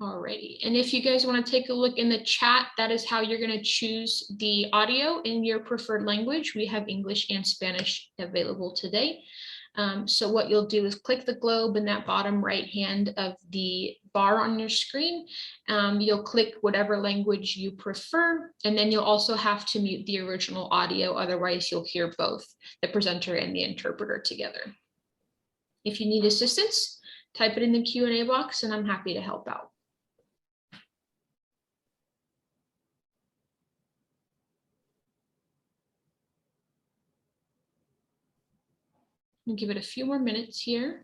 Alrighty, and if you guys want to take a look in the chat, that is how you're going to choose the audio in your preferred language. We have English and Spanish available today. So what you'll do is click the globe in that bottom right hand of the bar on your screen. You'll click whatever language you prefer, and then you'll also have to mute the original audio, otherwise you'll hear both the presenter and the interpreter together. If you need assistance, type it in the Q&A box and I'm happy to help out. I'll give it a few more minutes here.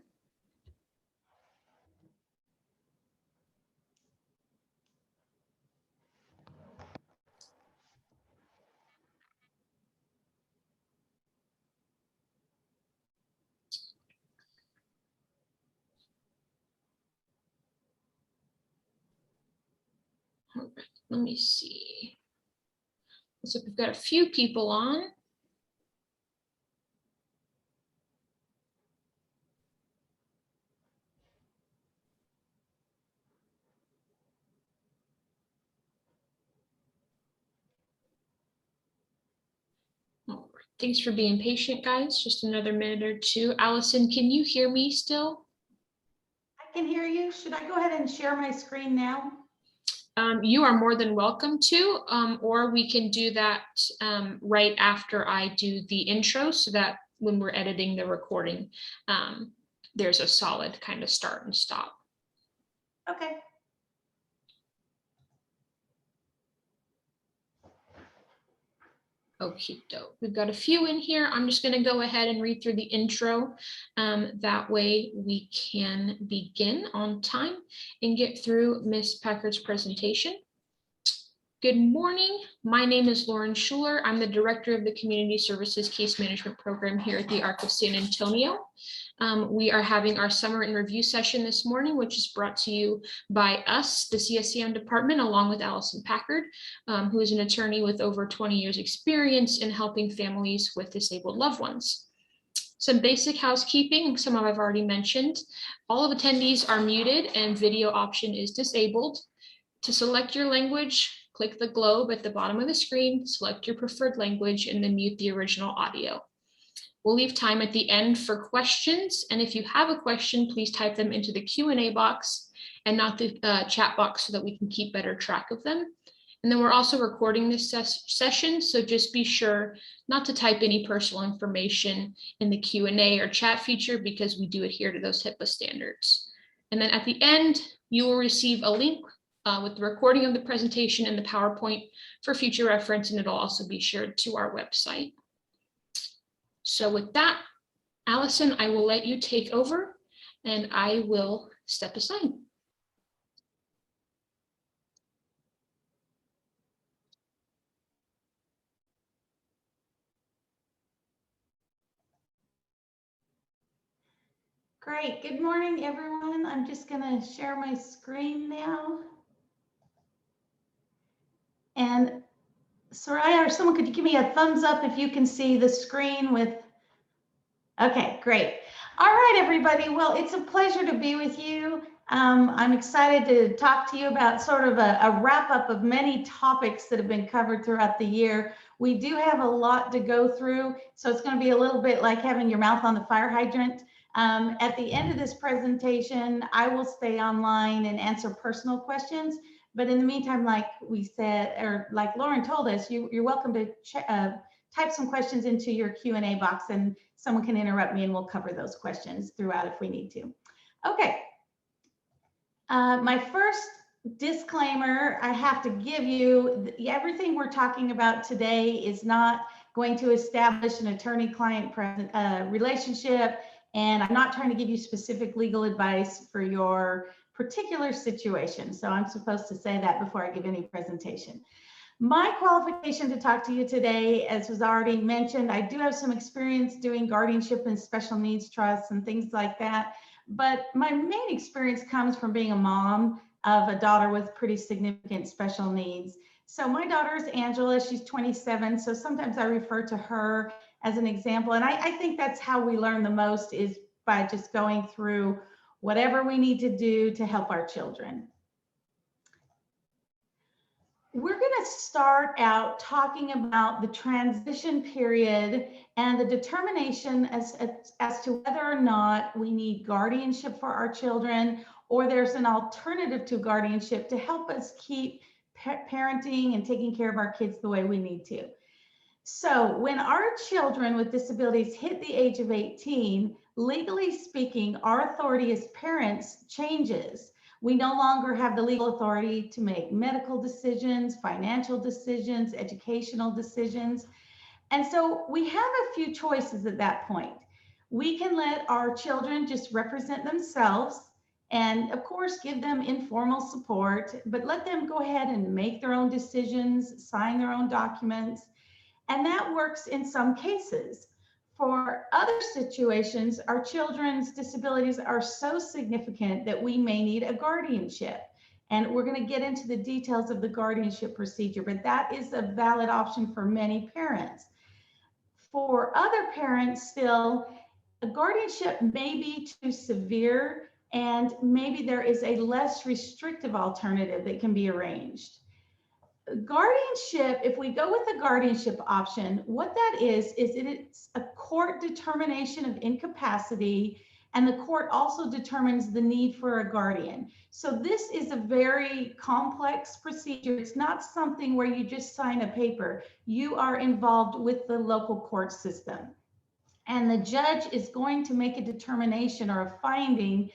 All right, let me see. So we've got a few people on. All right. Thanks for being patient, guys. Just another minute or two. Allison, can you hear me still? I can hear you. Should I go ahead and share my screen now? You are more than welcome to, or we can do that right after I do the intro so that when we're editing the recording, there's a solid kind of start and stop. Okay. Okay, dope. We've got a few in here. I'm just going to go ahead and read through the intro. That way we can begin on time and get through Ms. Packard's presentation. Good morning. My name is Lauren Schuler. I'm the Director of the Community Services Case Management Program here at the ARC of San Antonio. We are having our summer in review session this morning, which is brought to you by us, the CSCM department, along with Alison Packard, who is an attorney with over 20 years experience in helping families with disabled loved ones. Some basic housekeeping, some of I've already mentioned. All of attendees are muted and video option is disabled. To select your language, click the globe at the bottom of the screen, select your preferred language, and then mute the original audio. We'll leave time at the end for questions, and if you have a question, please type them into the Q&A box and not the chat box so that we can keep better track of them. And then we're also recording this session, so just be sure not to type any personal information in the Q&A or chat feature because we do adhere to those HIPAA standards. And then at the end, you will receive a link with the recording of the presentation and the PowerPoint for future reference, and it'll also be shared to our website. So with that, Allison, I will let you take over and I will step aside. Great. Good morning, everyone. I'm just going to share my screen now. And Soraya or someone, could you give me a thumbs up if you can see the screen with, okay, great. All right, everybody. Well, it's a pleasure to be with you. I'm excited to talk to you about sort of a wrap up of many topics that have been covered throughout the year. We do have a lot to go through, so it's going to be a little bit like having your mouth on the fire hydrant. At the end of this presentation, I will stay online and answer personal questions. But in the meantime, like we said, or like Lauren told us, you're welcome to type some questions into your Q&A box and someone can interrupt me and we'll cover those questions throughout if we need to. Okay. My first disclaimer I have to give you, everything we're talking about today is not going to establish an attorney-client relationship, and I'm not trying to give you specific legal advice for your particular situation. So I'm supposed to say that before I give any presentation. My qualification to talk to you today, as was already mentioned, I do have some experience doing guardianship and special needs trusts and things like that. But my main experience comes from being a mom of a daughter with pretty significant special needs. So my daughter is Angela, she's 27. So sometimes I refer to her as an example. And I think that's how we learn the most, is by just going through whatever we need to do to help our children. we're going to start out talking about the transition period and the determination as to whether or not we need guardianship for our children, or there's an alternative to guardianship to help us keep parenting and taking care of our kids the way we need to. So when our children with disabilities hit the age of 18, legally speaking, our authority as parents changes. We no longer have the legal authority to make medical decisions, financial decisions, educational decisions. And so we have a few choices at that point. We can let our children just represent themselves and, of course, give them informal support, but let them go ahead and make their own decisions, sign their own documents. And that works in some cases. For other situations, our children's disabilities are so significant that we may need a guardianship. And we're going to get into the details of the guardianship procedure, but that is a valid option for many parents. For other parents still, a guardianship may be too severe, and maybe there is a less restrictive alternative that can be arranged. Guardianship, if we go with the guardianship option, what that is it's a court determination of incapacity, and the court also determines the need for a guardian. So this is a very complex procedure. It's not something where you just sign a paper. You are involved with the local court system. And the judge is going to make a determination or a finding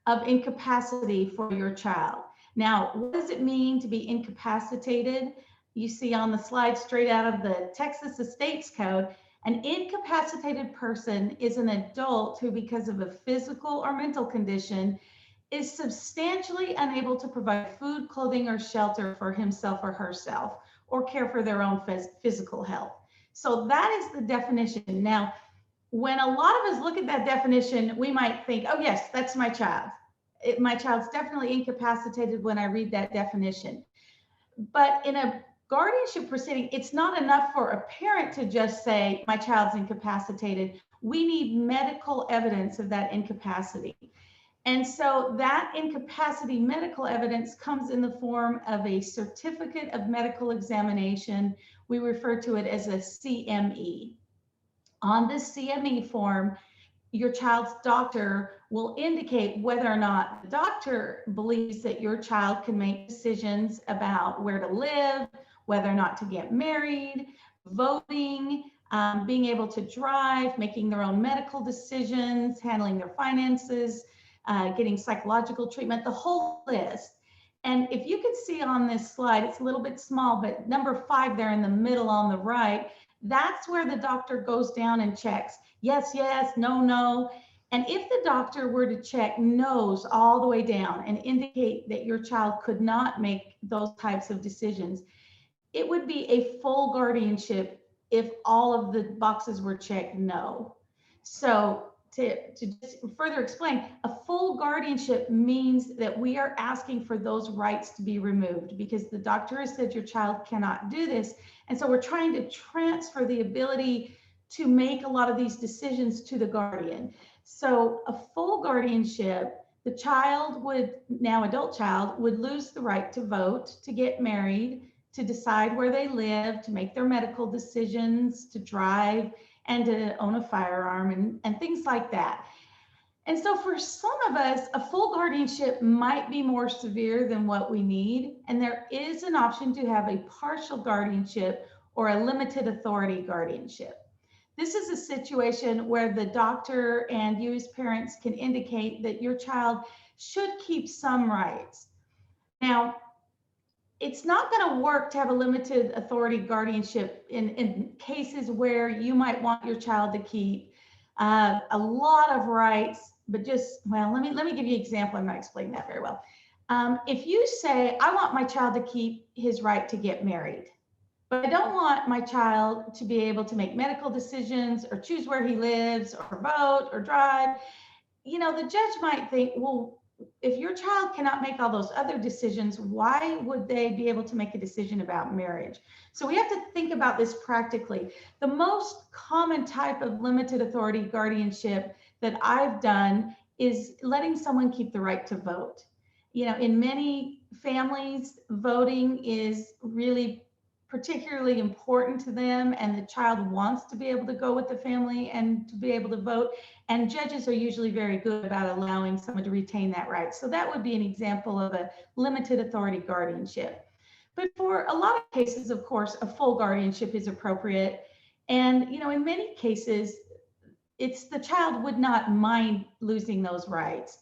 of incapacity for your child. Now, what does it mean to be incapacitated? You see on the slide straight out of the Texas Estates Code, an incapacitated person is an adult who, because of a physical or mental condition, is substantially unable to provide food, clothing, or shelter for himself or herself, or care for their own physical health. So that is the definition. Now, when a lot of us look at that definition, we might think, oh yes, that's my child. My child's definitely incapacitated when I read that definition. But in a guardianship proceeding, it's not enough for a parent to just say, my child's incapacitated. We need medical evidence of that incapacity. And so that incapacity medical evidence comes in the form of a certificate of medical examination. We refer to it as a CME. On this CME form, your child's doctor will indicate whether or not the doctor believes that your child can make decisions about where to live, whether or not to get married, voting, being able to drive, making their own medical decisions, handling their finances, getting psychological treatment, the whole list. And if you can see on this slide, it's a little bit small, but number 5 there in the middle on the right, that's where the doctor goes down and checks. Yes, yes, no, no. And if the doctor were to check no's all the way down and indicate that your child could not make those types of decisions, it would be a full guardianship if all of the boxes were checked no. So to just further explain, a full guardianship means that we are asking for those rights to be removed because the doctor has said your child cannot do this. And so we're trying to transfer the ability to make a lot of these decisions to the guardian. So a full guardianship, the child would, now adult child, would lose the right to vote, to get married, to decide where they live, to make their medical decisions, to drive, and to own a firearm and things like that. And so for some of us, a full guardianship might be more severe than what we need. And there is an option to have a partial guardianship or a limited authority guardianship. This is a situation where the doctor and you as parents can indicate that your child should keep some rights. Now, it's not going to work to have a limited authority guardianship in cases where you might want your child to keep a lot of rights, but just, well, let me give you an example. I'm not explaining that very well. If you say, I want my child to keep his right to get married, but I don't want my child to be able to make medical decisions or choose where he lives or vote or drive, you know, the judge might think, well, if your child cannot make all those other decisions, why would they be able to make a decision about marriage? So we have to think about this practically. The most common type of limited authority guardianship that I've done is letting someone keep the right to vote. You know, in many families, voting is really particularly important to them, and the child wants to be able to go with the family and to be able to vote. And judges are usually very good about allowing someone to retain that right. So that would be an example of a limited authority guardianship. But for a lot of cases, of course, a full guardianship is appropriate. And, you know, in many cases, it's the child would not mind losing those rights.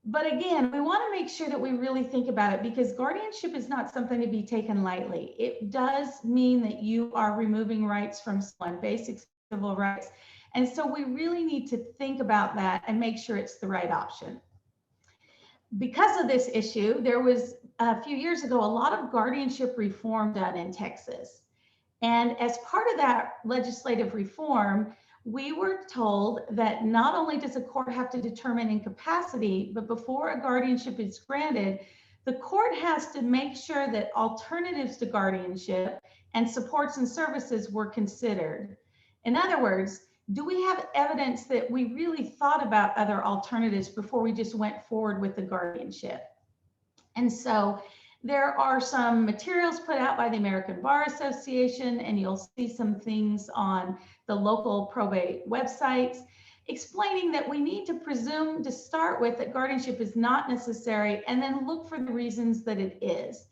But again, we want to make sure that we really think about it, because guardianship is not something to be taken lightly. It does mean that you are removing rights from someone, basic civil rights. And so we really need to think about that and make sure it's the right option. Because of this issue, there was a few years ago a lot of guardianship reform done in Texas. And as part of that legislative reform, we were told that not only does a court have to determine incapacity, but before a guardianship is granted, the court has to make sure that alternatives to guardianship and supports and services were considered. In other words, do we have evidence that we really thought about other alternatives before we just went forward with the guardianship? And so there are some materials put out by the American Bar Association, and you'll see some things on the local probate websites explaining that we need to presume to start with that guardianship is not necessary, and then look for the reasons that it is.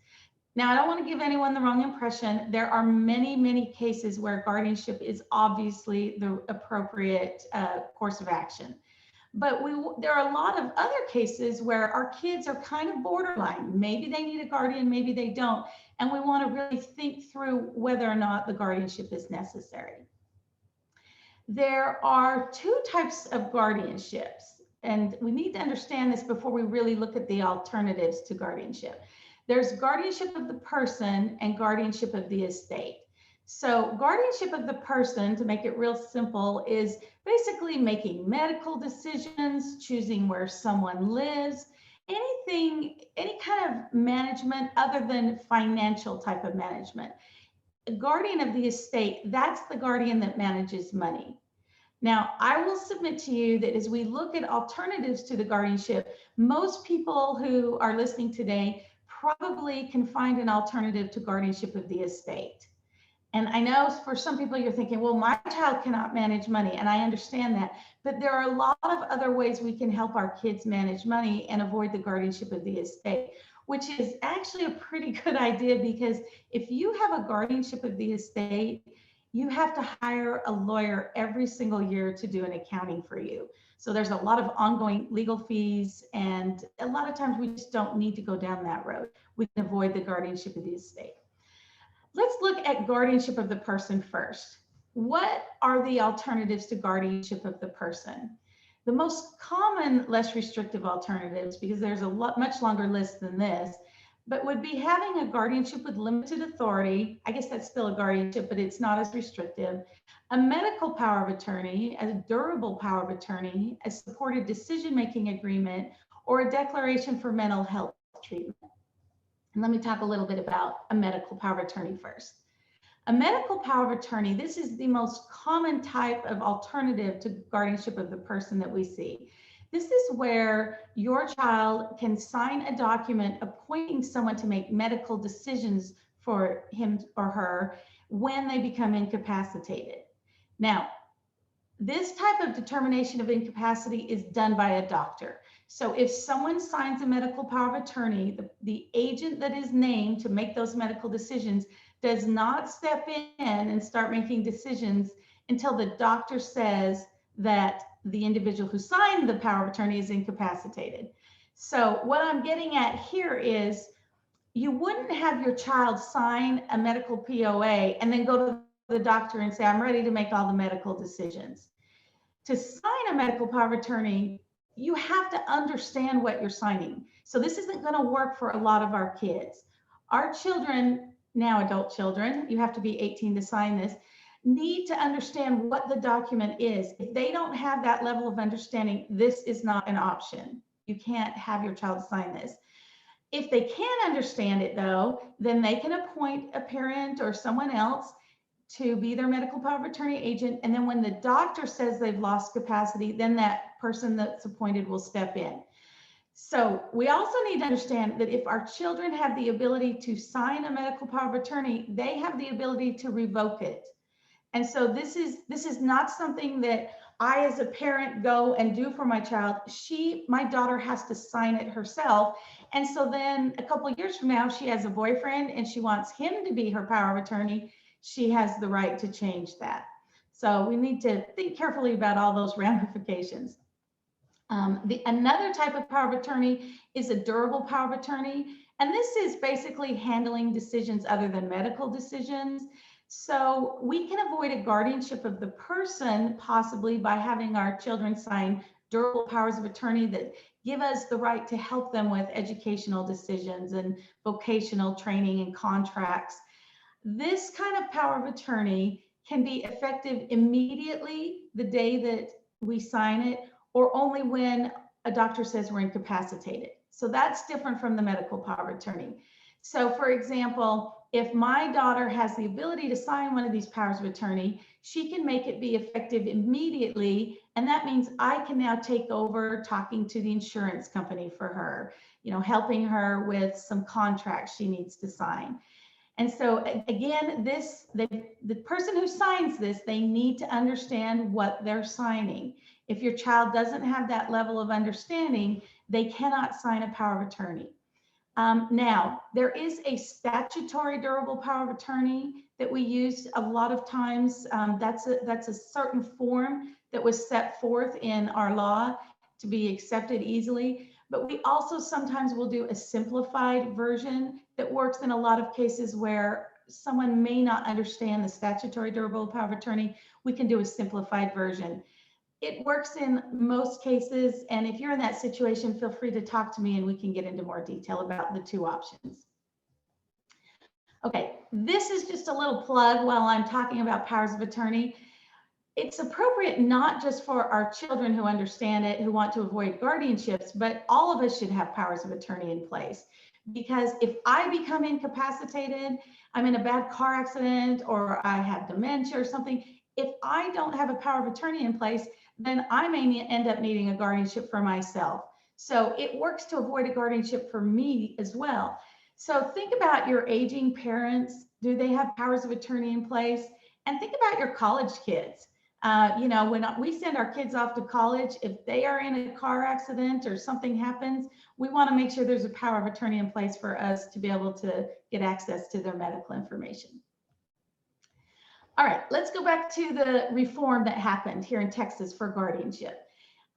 Now, I don't want to give anyone the wrong impression. There are many, many cases where guardianship is obviously the appropriate course of action. But there are a lot of other cases where our kids are kind of borderline. Maybe they need a guardian, maybe they don't. And we want to really think through whether or not the guardianship is necessary. There are two types of guardianships, and we need to understand this before we really look at the alternatives to guardianship. There's guardianship of the person and guardianship of the estate. So guardianship of the person, to make it real simple, is basically making medical decisions, choosing where someone lives, anything, any kind of management other than financial type of management. The guardian of the estate, that's the guardian that manages money. Now, I will submit to you that as we look at alternatives to the guardianship, most people who are listening today probably can find an alternative to guardianship of the estate. And I know for some people you're thinking, well, my child cannot manage money, and I understand that, but there are a lot of other ways we can help our kids manage money and avoid the guardianship of the estate, which is actually a pretty good idea, because if you have a guardianship of the estate, you have to hire a lawyer every single year to do an accounting for you. So there's a lot of ongoing legal fees, and a lot of times we just don't need to go down that road. We can avoid the guardianship of the estate. Let's look at guardianship of the person first. What are the alternatives to guardianship of the person? The most common, less restrictive alternatives, because there's a much longer list than this, but would be having a guardianship with limited authority. I guess that's still a guardianship, but it's not as restrictive. A medical power of attorney, a durable power of attorney, a supported decision-making agreement, or a declaration for mental health treatment. And let me talk a little bit about a medical power of attorney first. A medical power of attorney, this is the most common type of alternative to guardianship of the person that we see. This is where your child can sign a document appointing someone to make medical decisions for him or her when they become incapacitated. Now, this type of determination of incapacity is done by a doctor. So if someone signs a medical power of attorney, the agent that is named to make those medical decisions does not step in and start making decisions until the doctor says that the individual who signed the power of attorney is incapacitated. So what I'm getting at here is you wouldn't have your child sign a medical POA and then go to the doctor and say, I'm ready to make all the medical decisions. To sign a medical power of attorney, you have to understand what you're signing. So this isn't going to work for a lot of our kids. Our children, now adult children, you have to be 18 to sign this, need to understand what the document is. If they don't have that level of understanding, this is not an option. You can't have your child sign this. If they can understand it though, then they can appoint a parent or someone else to be their medical power of attorney agent. And then when the doctor says they've lost capacity, then that person that's appointed will step in. So we also need to understand that if our children have the ability to sign a medical power of attorney, they have the ability to revoke it. And so this is not something that I as a parent go and do for my child. My daughter has to sign it herself. And so then a couple of years from now, she has a boyfriend and she wants him to be her power of attorney. She has the right to change that. So we need to think carefully about all those ramifications. Another type of power of attorney is a durable power of attorney. And this is basically handling decisions other than medical decisions. So we can avoid a guardianship of the person possibly by having our children sign durable powers of attorney that give us the right to help them with educational decisions and vocational training and contracts. This kind of power of attorney can be effective immediately the day that we sign it, or only when a doctor says we're incapacitated. So that's different from the medical power of attorney. So for example, if my daughter has the ability to sign one of these powers of attorney, she can make it be effective immediately. And that means I can now take over talking to the insurance company for her, helping her with some contracts she needs to sign. And so again, the person who signs this, they need to understand what they're signing. If your child doesn't have that level of understanding, they cannot sign a power of attorney. Now, there is a statutory durable power of attorney that we use a lot of times. That's a certain form that was set forth in our law to be accepted easily. But we also sometimes will do a simplified version that works in a lot of cases where someone may not understand the statutory durable power of attorney. We can do a simplified version. It works in most cases, and if you're in that situation, feel free to talk to me and we can get into more detail about the two options. Okay, this is just a little plug while I'm talking about powers of attorney. It's appropriate not just for our children who understand it, who want to avoid guardianships, but all of us should have powers of attorney in place. Because if I become incapacitated, I'm in a bad car accident, or I have dementia or something, if I don't have a power of attorney in place, then I may end up needing a guardianship for myself. So it works to avoid a guardianship for me as well. So think about your aging parents. Do they have powers of attorney in place? And think about your college kids. When we send our kids off to college, if they are in a car accident or something happens, we want to make sure there's a power of attorney in place for us to be able to get access to their medical information. All right, let's go back to the reform that happened here in Texas for guardianship.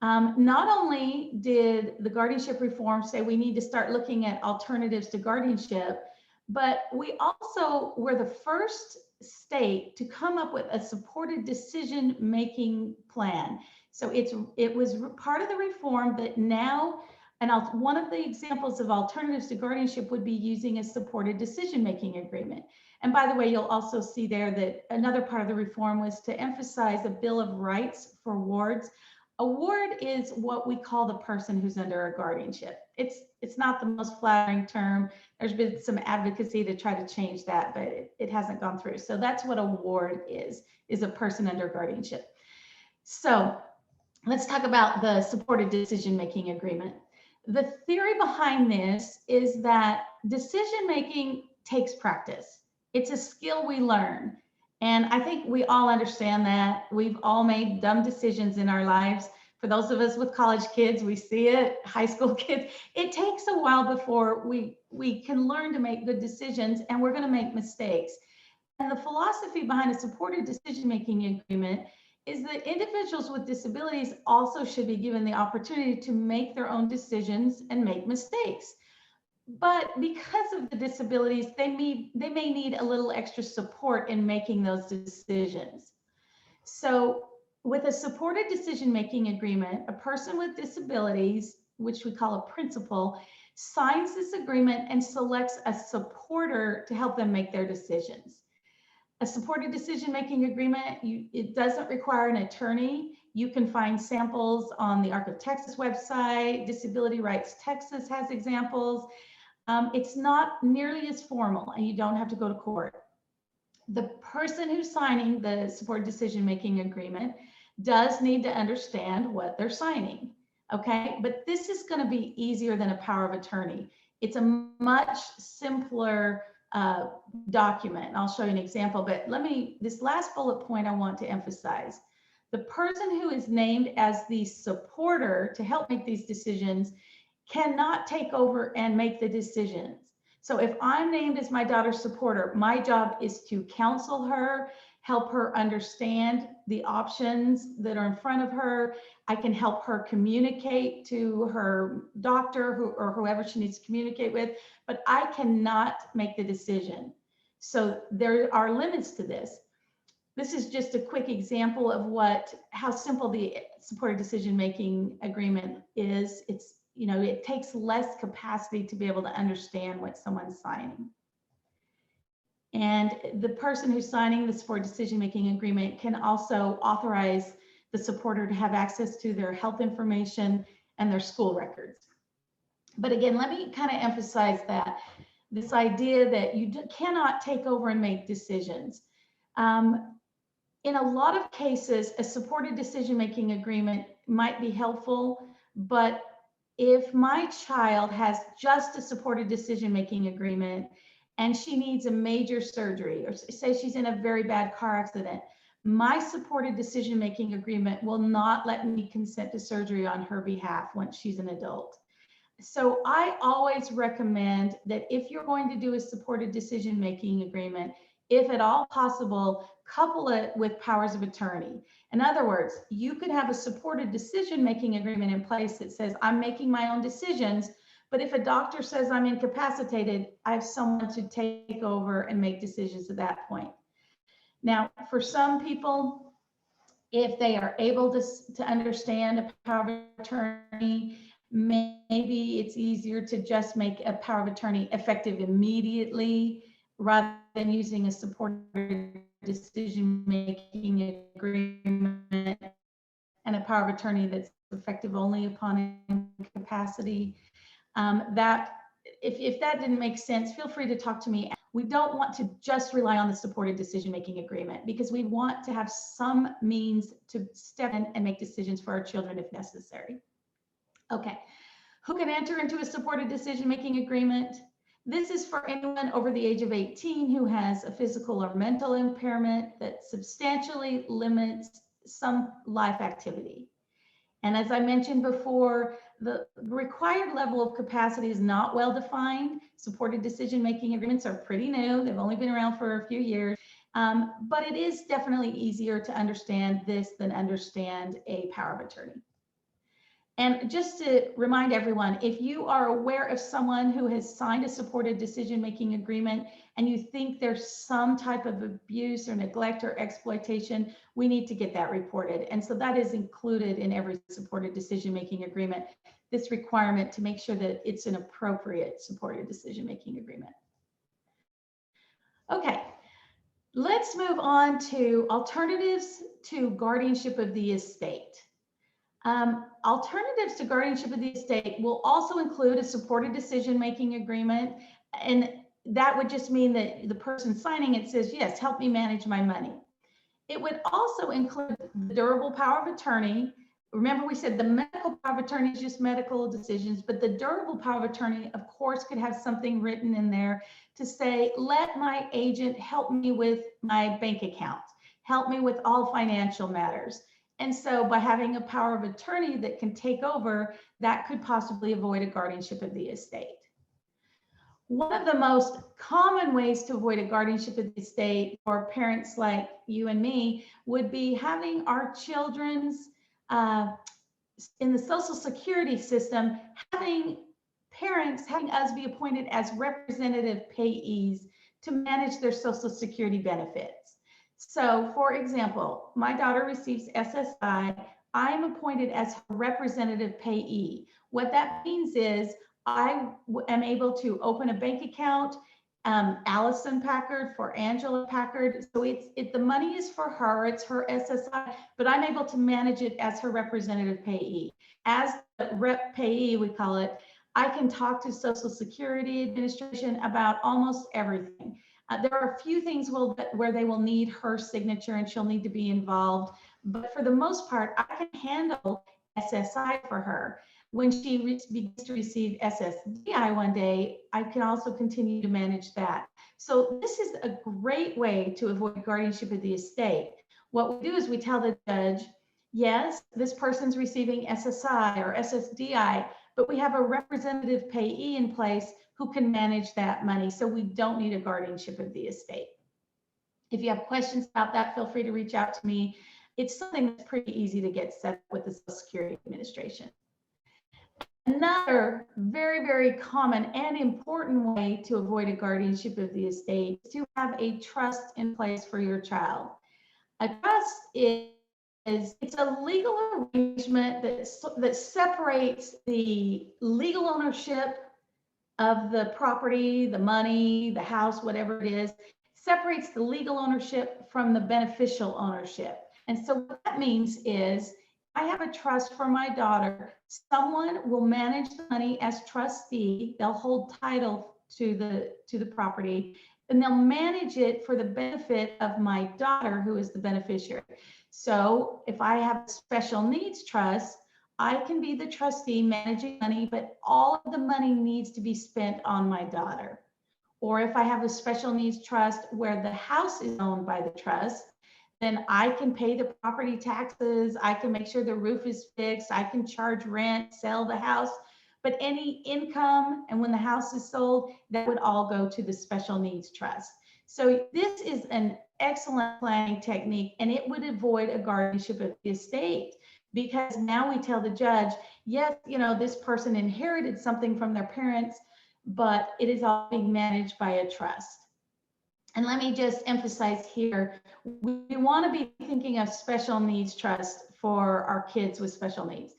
Not only did the guardianship reform say we need to start looking at alternatives to guardianship, but we also were the first state to come up with a supported decision-making plan. So it was part of the reform that now, and one of the examples of alternatives to guardianship would be using a supported decision-making agreement. And by the way, you'll also see there that another part of the reform was to emphasize a Bill of Rights for wards. A ward is what we call the person who's under a guardianship. It's not the most flattering term. There's been some advocacy to try to change that, but it hasn't gone through. So that's what a ward is a person under guardianship. So let's talk about the supported decision-making agreement. The theory behind this is that decision-making takes practice. It's a skill we learn. And I think we all understand that. We've all made dumb decisions in our lives. For those of us with college kids, we see it, high school kids. It takes a while before we can learn to make good decisions, and we're going to make mistakes. And the philosophy behind a supported decision-making agreement is that individuals with disabilities also should be given the opportunity to make their own decisions and make mistakes. But because of the disabilities, they may need a little extra support in making those decisions. So with a supported decision-making agreement, a person with disabilities, which we call a principal, signs this agreement and selects a supporter to help them make their decisions. A supported decision-making agreement, it doesn't require an attorney. You can find samples on the ARC of Texas website. Disability Rights Texas has examples. It's not nearly as formal, and you don't have to go to court. The person who's signing the supported decision-making agreement does need to understand what they're signing. Okay, but this is going to be easier than a power of attorney. It's a much simpler document. I'll show you an example, but this last bullet point I want to emphasize. The person who is named as the supporter to help make these decisions cannot take over and make the decisions. So if I'm named as my daughter's supporter, my job is to counsel her, help her understand the options that are in front of her. I can help her communicate to her doctor or whoever she needs to communicate with, but I cannot make the decision. So there are limits to this. This is just a quick example of how simple the supported decision-making agreement is. It takes less capacity to be able to understand what someone's signing. And the person who's signing the supported decision-making agreement can also authorize the supporter to have access to their health information and their school records. But again, let me kind of emphasize that this idea that you cannot take over and make decisions. In a lot of cases, a supported decision-making agreement might be helpful, but if my child has just a supported decision-making agreement and she needs a major surgery, or say she's in a very bad car accident, my supported decision-making agreement will not let me consent to surgery on her behalf once she's an adult. So I always recommend that if you're going to do a supported decision-making agreement, if at all possible, couple it with powers of attorney. In other words, you could have a supported decision-making agreement in place that says, I'm making my own decisions, but if a doctor says I'm incapacitated, I have someone to take over and make decisions at that point. Now, for some people, if they are able to understand a power of attorney, maybe it's easier to just make a power of attorney effective immediately rather than using a supported decision-making agreement and a power of attorney that's effective only upon incapacity. If that didn't make sense, feel free to talk to me. We don't want to just rely on the supported decision-making agreement because we want to have some means to step in and make decisions for our children if necessary. Okay, who can enter into a supported decision-making agreement? This is for anyone over the age of 18 who has a physical or mental impairment that substantially limits some life activity. And as I mentioned before, the required level of capacity is not well defined. Supported decision-making agreements are pretty new. They've only been around for a few years, but it is definitely easier to understand this than understand a power of attorney. And just to remind everyone, if you are aware of someone who has signed a supported decision-making agreement and you think there's some type of abuse or neglect or exploitation, we need to get that reported. And so that is included in every supported decision-making agreement, this requirement to make sure that it's an appropriate supported decision-making agreement. Okay, let's move on to alternatives to guardianship of the estate. Alternatives to guardianship of the estate will also include a supported decision-making agreement. And that would just mean that the person signing it says, yes, help me manage my money. It would also include the durable power of attorney. Remember, we said the medical power of attorney is just medical decisions, but the durable power of attorney, of course, could have something written in there to say, let my agent help me with my bank account, help me with all financial matters. And so by having a power of attorney that can take over, that could possibly avoid a guardianship of the estate. One of the most common ways to avoid a guardianship of the estate for parents like you and me would be having our children's in the Social Security system, having us be appointed as representative payees to manage their Social Security benefits. So for example, my daughter receives SSI. I am appointed as her representative payee. What that means is I am able to open a bank account, Alison Packard for Angela Packard. So the money is for her, it's her SSI, but I'm able to manage it as her representative payee. As the rep payee, we call it, I can talk to Social Security Administration about almost everything. There are a few things where they will need her signature and she'll need to be involved. But for the most part, I can handle SSI for her. When she begins to receive SSDI one day, I can also continue to manage that. So this is a great way to avoid guardianship of the estate. What we do is we tell the judge, yes, this person's receiving SSI or SSDI, but we have a representative payee in place who can manage that money. So we don't need a guardianship of the estate. If you have questions about that, feel free to reach out to me. It's something that's pretty easy to get set up with the Social Security Administration. Another very, very common and important way to avoid a guardianship of the estate is to have a trust in place for your child. A trust it's a legal arrangement that separates the legal ownership of the property, the money, the house, whatever it is, separates the legal ownership from the beneficial ownership. And so what that means is, I have a trust for my daughter. Someone will manage the money as trustee. They'll hold title to the property, and they'll manage it for the benefit of my daughter, who is the beneficiary. So if I have a special needs trust, I can be the trustee managing money, but all of the money needs to be spent on my daughter. Or if I have a special needs trust where the house is owned by the trust, then I can pay the property taxes, I can make sure the roof is fixed, I can charge rent, sell the house, but any income, and when the house is sold, that would all go to the special needs trust. So this is an excellent planning technique, and it would avoid a guardianship of the estate, because now we tell the judge, yes, this person inherited something from their parents, but it is all being managed by a trust. And let me just emphasize here, we want to be thinking of special needs trust for our kids with special needs.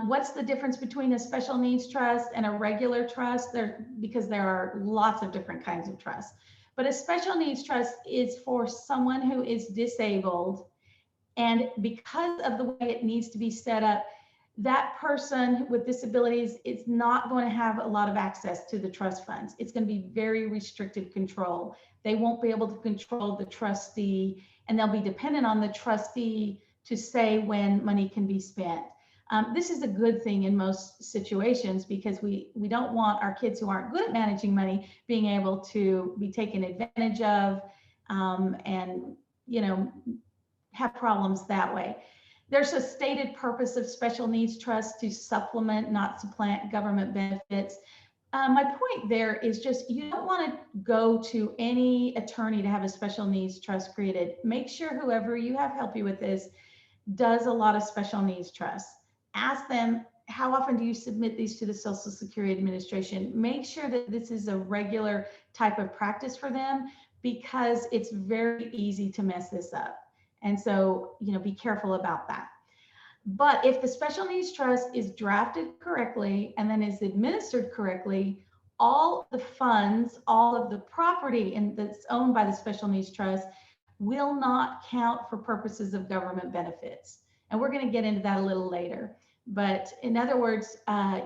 What's the difference between a special needs trust and a regular trust? Because there are lots of different kinds of trusts. But a special needs trust is for someone who is disabled, and because of the way it needs to be set up, that person with disabilities is not going to have a lot of access to the trust funds. It's going to be very restricted control. They won't be able to control the trustee, and they'll be dependent on the trustee to say when money can be spent. This is a good thing in most situations, because we don't want our kids who aren't good at managing money being able to be taken advantage of and have problems that way. There's a stated purpose of special needs trust to supplement, not supplant government benefits. My point there is just, you don't want to go to any attorney to have a special needs trust created. Make sure whoever you have help you with this does a lot of special needs trusts. Ask them, how often do you submit these to the Social Security Administration? Make sure that this is a regular type of practice for them, because it's very easy to mess this up. And so, be careful about that. But if the special needs trust is drafted correctly and then is administered correctly, all the funds, all of the property that's owned by the special needs trust will not count for purposes of government benefits. And we're going to get into that a little later. But in other words,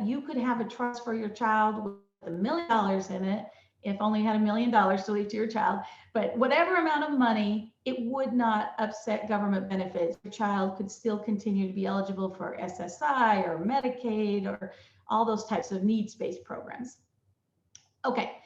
you could have a trust for your child with $1 million in it, if only you had $1 million to leave to your child. But whatever amount of money, it would not upset government benefits. Your child could still continue to be eligible for SSI or Medicaid or all those types of needs-based programs. Okay,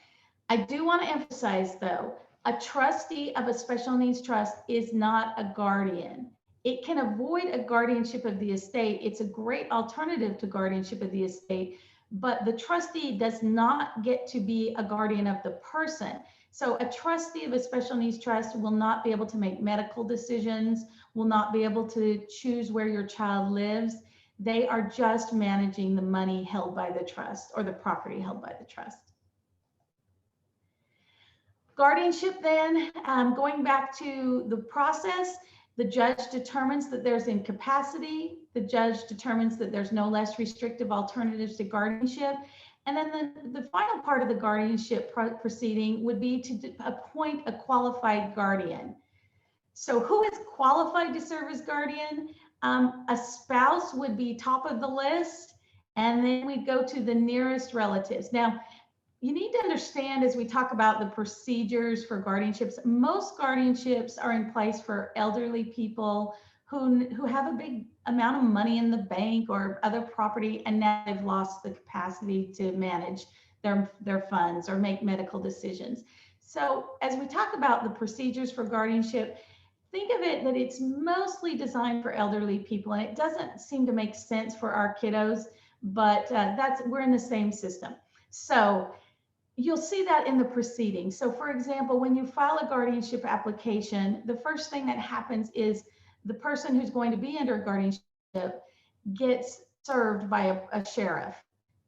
I do want to emphasize though, a trustee of a special needs trust is not a guardian. It can avoid a guardianship of the estate. It's a great alternative to guardianship of the estate, but the trustee does not get to be a guardian of the person. So a trustee of a special needs trust will not be able to make medical decisions, will not be able to choose where your child lives. They are just managing the money held by the trust, or the property held by the trust. Guardianship then, going back to the process, the judge determines that there's incapacity. The judge determines that there's no less restrictive alternatives to guardianship. And then the final part of the guardianship proceeding would be to appoint a qualified guardian. So who is qualified to serve as guardian? A spouse would be top of the list, and then we go to the nearest relatives. Now, you need to understand, as we talk about the procedures for guardianships, most guardianships are in place for elderly people who have a big amount of money in the bank or other property, and now they've lost the capacity to manage their funds or make medical decisions. So as we talk about the procedures for guardianship, think of it that it's mostly designed for elderly people, and it doesn't seem to make sense for our kiddos, but we're in the same system. So you'll see that in the proceedings. So for example, when you file a guardianship application, the first thing that happens is the person who's going to be under guardianship gets served by a sheriff.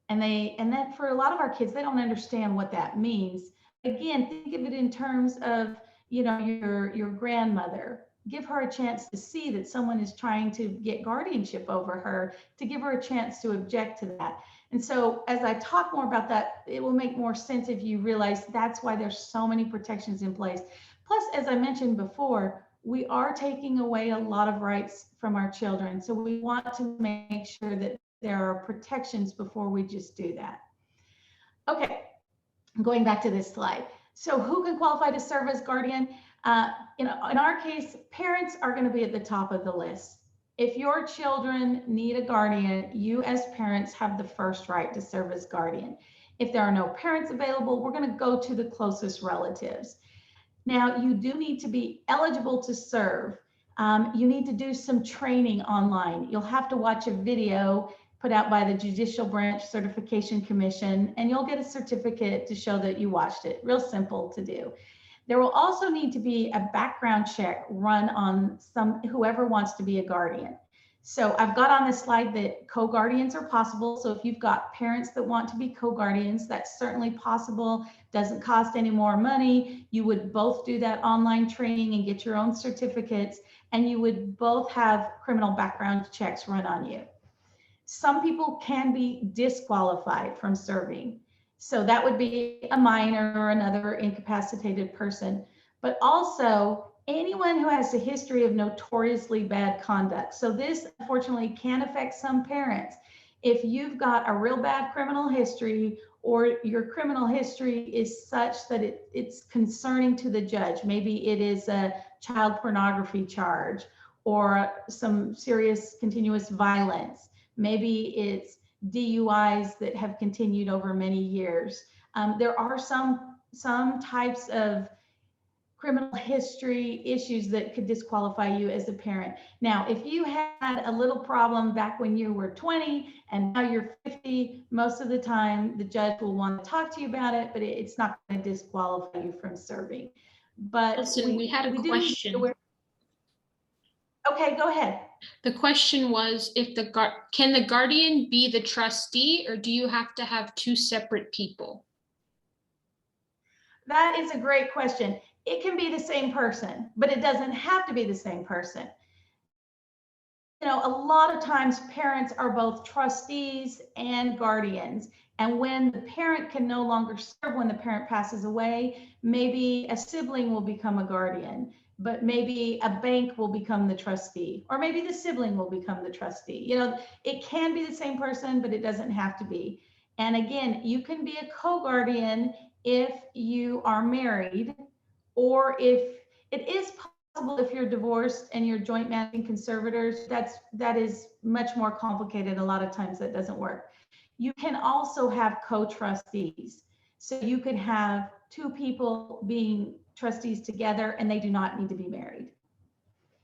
And then for a lot of our kids, they don't understand what that means. Again, think of it in terms of, your grandmother. Give her a chance to see that someone is trying to get guardianship over her, to give her a chance to object to that. And so as I talk more about that, it will make more sense if you realize that's why there's so many protections in place. Plus, as I mentioned before, we are taking away a lot of rights from our children. So we want to make sure that there are protections before we just do that. Okay, going back to this slide. So who can qualify to serve as guardian? In our case, parents are going to be at the top of the list. If your children need a guardian, you as parents have the first right to serve as guardian. If there are no parents available, we're going to go to the closest relatives. Now, you do need to be eligible to serve. You need to do some training online. You'll have to watch a video put out by the Judicial Branch Certification Commission, and you'll get a certificate to show that you watched it. Real simple to do. There will also need to be a background check run on whoever wants to be a guardian. So I've got on this slide that co-guardians are possible. So if you've got parents that want to be co-guardians, that's certainly possible. Doesn't cost any more money. You would both do that online training and get your own certificates, and you would both have criminal background checks run on you. Some people can be disqualified from serving. So that would be a minor or another incapacitated person, but also anyone who has a history of notoriously bad conduct. So this unfortunately can affect some parents. If you've got a real bad criminal history, or your criminal history is such that it's concerning to the judge, maybe it is a child pornography charge or some serious continuous violence, maybe it's DUIs that have continued over many years. There are some types of criminal history issues that could disqualify you as a parent. Now, if you had a little problem back when you were 20 and now you're 50, most of the time the judge will want to talk to you about it, but it's not going to disqualify you from serving. But Alison, we had a question. Okay, go ahead. The question was, can the guardian be the trustee, or do you have to have two separate people? That is a great question. It can be the same person, but it doesn't have to be the same person. A lot of times parents are both trustees and guardians. And when the parent can no longer serve, when the parent passes away, maybe a sibling will become a guardian, but maybe a bank will become the trustee, or maybe the sibling will become the trustee. It can be the same person, but it doesn't have to be. And again, you can be a co-guardian if you are married, or if it is possible if you're divorced and you're joint managing conservators. That is much more complicated. A lot of times that doesn't work. You can also have co-trustees. So you could have two people being trustees together, and they do not need to be married.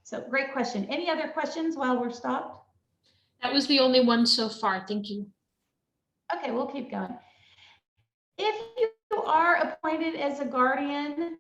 So great question. Any other questions while we're stopped? That was the only one so far. Thank you. Okay, we'll keep going. If you are appointed as a guardian,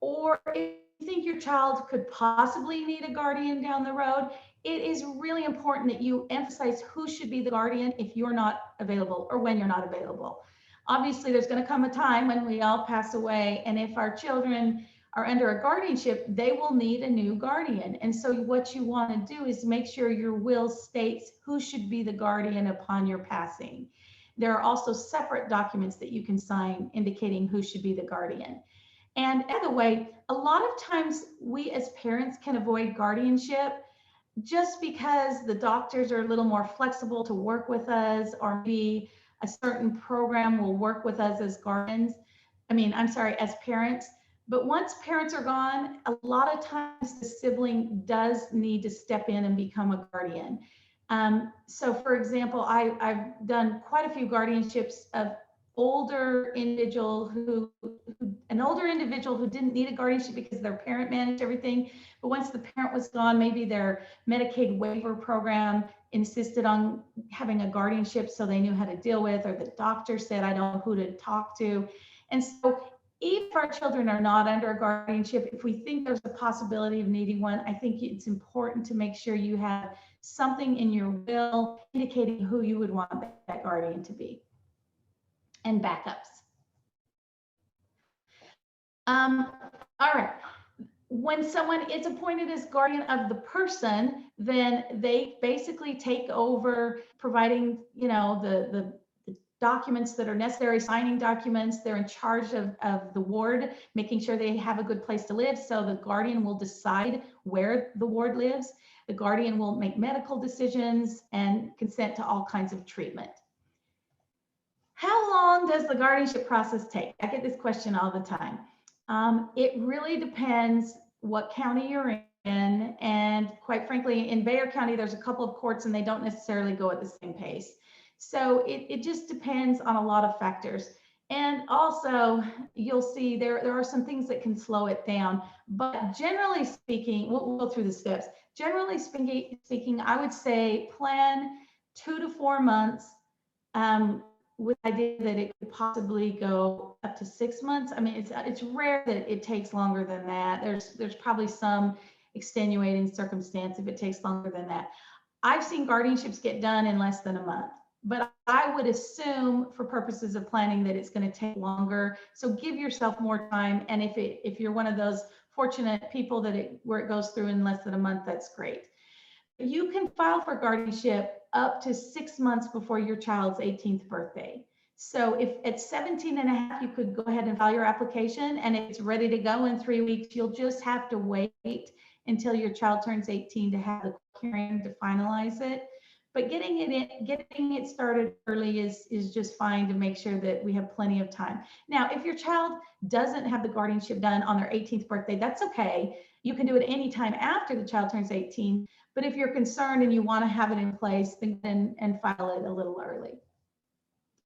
or if you think your child could possibly need a guardian down the road, it is really important that you emphasize who should be the guardian if you're not available, or when you're not available. Obviously, there's going to come a time when we all pass away, and if our children are under a guardianship, they will need a new guardian. And so what you want to do is make sure your will states who should be the guardian upon your passing. There are also separate documents that you can sign indicating who should be the guardian. And by the way, a lot of times we as parents can avoid guardianship just because the doctors are a little more flexible to work with us, or maybe a certain program will work with us as as parents. But once parents are gone, a lot of times the sibling does need to step in and become a guardian. So for example, I've done quite a few guardianships of an older individual who didn't need a guardianship because their parent managed everything. But once the parent was gone, maybe their Medicaid Waiver program insisted on having a guardianship so they knew how to deal with, or the doctor said, I don't know who to talk to. And so even if our children are not under a guardianship, if we think there's a possibility of needing one, I think it's important to make sure you have something in your will indicating who you would want that guardian to be, and backups. All right. When someone is appointed as guardian of the person, then they basically take over providing, the documents that are necessary, signing documents. They're in charge of the ward, making sure they have a good place to live. So the guardian will decide where the ward lives. The guardian will make medical decisions and consent to all kinds of treatment. How long does the guardianship process take? I get this question all the time. It really depends what county you're in. And quite frankly, in Bexar County, there's a couple of courts and they don't necessarily go at the same pace. So it just depends on a lot of factors. And also, you'll see there are some things that can slow it down. But generally speaking, we'll go through the steps. Generally speaking, I would say plan 2 to 4 months with the idea that it could possibly go up to 6 months. I mean, it's rare that it takes longer than that. There's probably some extenuating circumstance if it takes longer than that. I've seen guardianships get done in less than a month, but I would assume for purposes of planning that it's going to take longer. So give yourself more time. And if you're one of those fortunate people where it goes through in less than a month, that's great. You can file for guardianship up to 6 months before your child's 18th birthday. So if at 17 and a half, you could go ahead and file your application, and it's ready to go in 3 weeks. You'll just have to wait until your child turns 18 to have the hearing to finalize it. But getting it started early is just fine to make sure that we have plenty of time. Now, if your child doesn't have the guardianship done on their 18th birthday, that's okay. You can do it anytime after the child turns 18. But if you're concerned and you want to have it in place, then and file it a little early.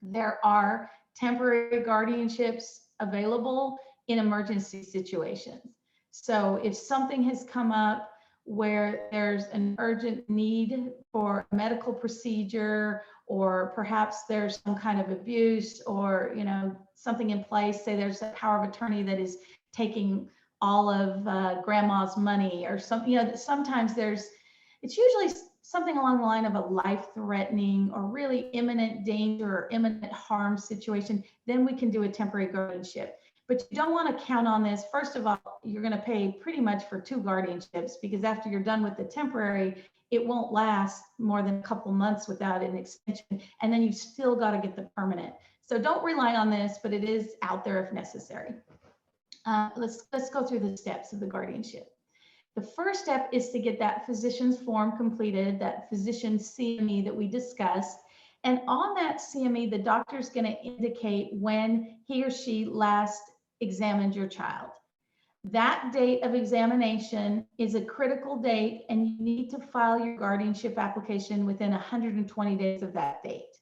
There are temporary guardianships available in emergency situations. So if something has come up where there's an urgent need for a medical procedure, or perhaps there's some kind of abuse, or something in place, say there's a power of attorney that is taking all of grandma's money or something, sometimes it's usually something along the line of a life-threatening or really imminent danger or imminent harm situation, then we can do a temporary guardianship. But you don't want to count on this. First of all, you're going to pay pretty much for 2 guardianships, because after you're done with the temporary, it won't last more than a couple months without an extension. And then you've still got to get the permanent. So don't rely on this, but it is out there if necessary. Let's go through the steps of the guardianship. The first step is to get that physician's form completed, that physician's CME that we discussed. And on that CME, the doctor's going to indicate when he or she last examined your child. That date of examination is a critical date, and you need to file your guardianship application within 120 days of that date.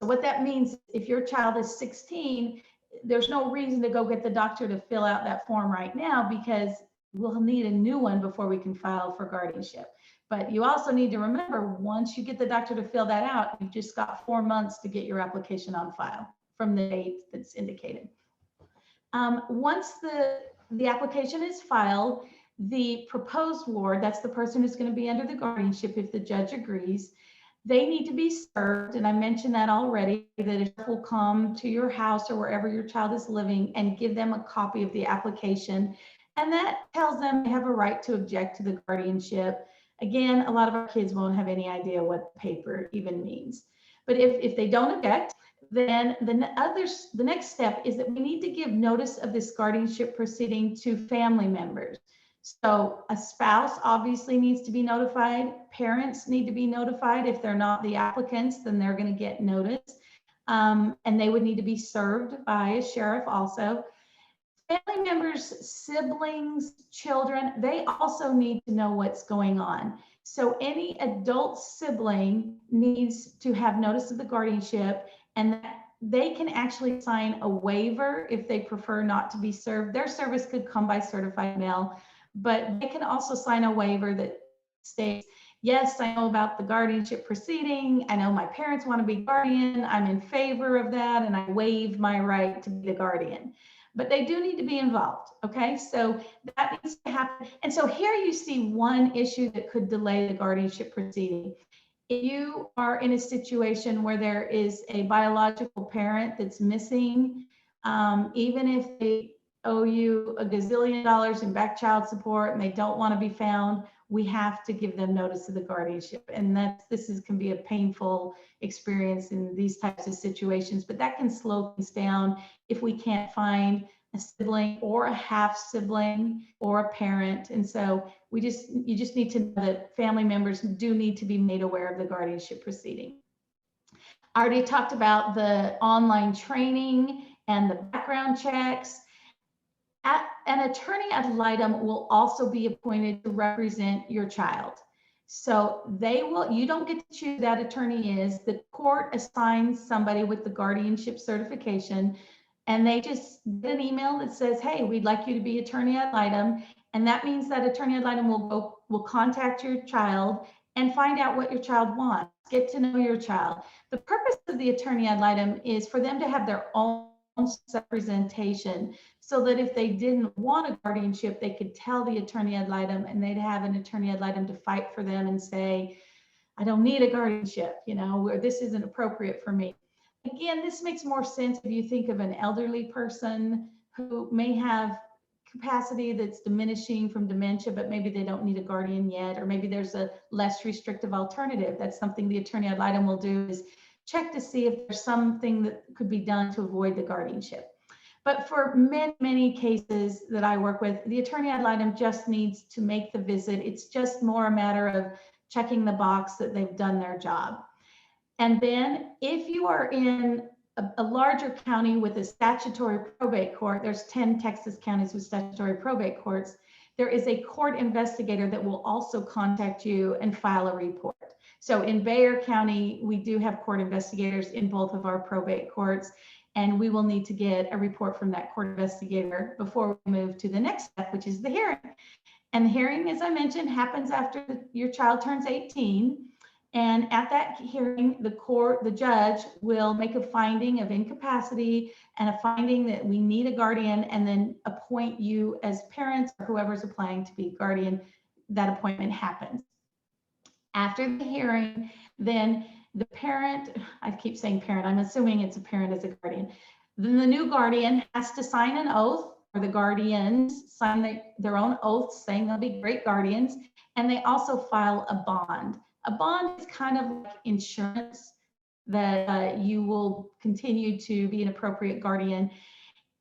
So what that means, if your child is 16, there's no reason to go get the doctor to fill out that form right now, because we'll need a new one before we can file for guardianship. But you also need to remember, once you get the doctor to fill that out, you've just got 4 months to get your application on file from the date that's indicated. Once the application is filed, the proposed ward, that's the person who's going to be under the guardianship if the judge agrees, they need to be served. And I mentioned that already, that it will come to your house or wherever your child is living and give them a copy of the application. And that tells them they have a right to object to the guardianship. Again, a lot of our kids won't have any idea what paper even means. But if they don't object, then the next step is that we need to give notice of this guardianship proceeding to family members. So a spouse obviously needs to be notified. Parents need to be notified. If they're not the applicants, then they're going to get notice. And they would need to be served by a sheriff also. Family members, siblings, children, they also need to know what's going on. So any adult sibling needs to have notice of the guardianship, and they can actually sign a waiver if they prefer not to be served. Their service could come by certified mail, but they can also sign a waiver that states, yes, I know about the guardianship proceeding. I know my parents want to be guardian. I'm in favor of that, and I waive my right to be the guardian. But they do need to be involved, okay? So that needs to happen. And so here you see one issue that could delay the guardianship proceeding. If you are in a situation where there is a biological parent that's missing, even if they owe you a gazillion dollars in back child support and they don't want to be found, we have to give them notice of the guardianship. And can be a painful experience in these types of situations, but that can slow things down if we can't find a sibling or a half sibling or a parent. And so you just need to know that family members do need to be made aware of the guardianship proceeding. I already talked about the online training and the background checks. An attorney ad litem will also be appointed to represent your child. So you don't get to choose who that attorney is. The court assigns somebody with the guardianship certification, and they just get an email that says, hey, we'd like you to be attorney ad litem. And that means that attorney ad litem will contact your child and find out what your child wants, get to know your child. The purpose of the attorney ad litem is for them to have their own representation, so that if they didn't want a guardianship, they could tell the attorney ad litem, and they'd have an attorney ad litem to fight for them and say, I don't need a guardianship, where this isn't appropriate for me. Again, this makes more sense if you think of an elderly person who may have capacity that's diminishing from dementia, but maybe they don't need a guardian yet, or maybe there's a less restrictive alternative. That's something the attorney ad litem will do, is check to see if there's something that could be done to avoid the guardianship. But for many, many cases that I work with, the attorney ad litem just needs to make the visit. It's just more a matter of checking the box that they've done their job. And then if you are in a larger county with a statutory probate court, there's 10 Texas counties with statutory probate courts, there is a court investigator that will also contact you and file a report. So in Bexar County, we do have court investigators in both of our probate courts, and we will need to get a report from that court investigator before we move to the next step, which is the hearing. And the hearing, as I mentioned, happens after your child turns 18. And at that hearing, the judge will make a finding of incapacity and a finding that we need a guardian, and then appoint you as parents or whoever's applying to be guardian. That appointment happens. After the hearing, then the parent, I keep saying parent, I'm assuming it's a parent as a guardian. Then the new guardian has to sign an oath, or the guardians sign their own oaths saying they'll be great guardians. And they also file a bond. A bond is kind of like insurance that you will continue to be an appropriate guardian.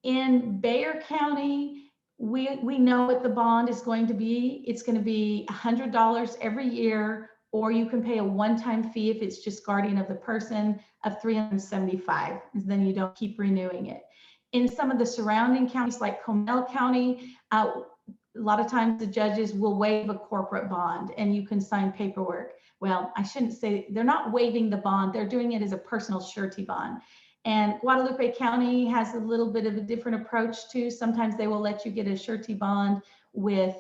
In Bexar County, we know what the bond is going to be. It's going to be $100 every year, or you can pay a one-time fee if it's just guardian of the person of $375, and then you don't keep renewing it. In some of the surrounding counties like Comal County, a lot of times the judges will waive a corporate bond and you can sign paperwork. Well, I shouldn't say, they're not waiving the bond, they're doing it as a personal surety bond. And Guadalupe County has a little bit of a different approach too. Sometimes they will let you get a surety bond with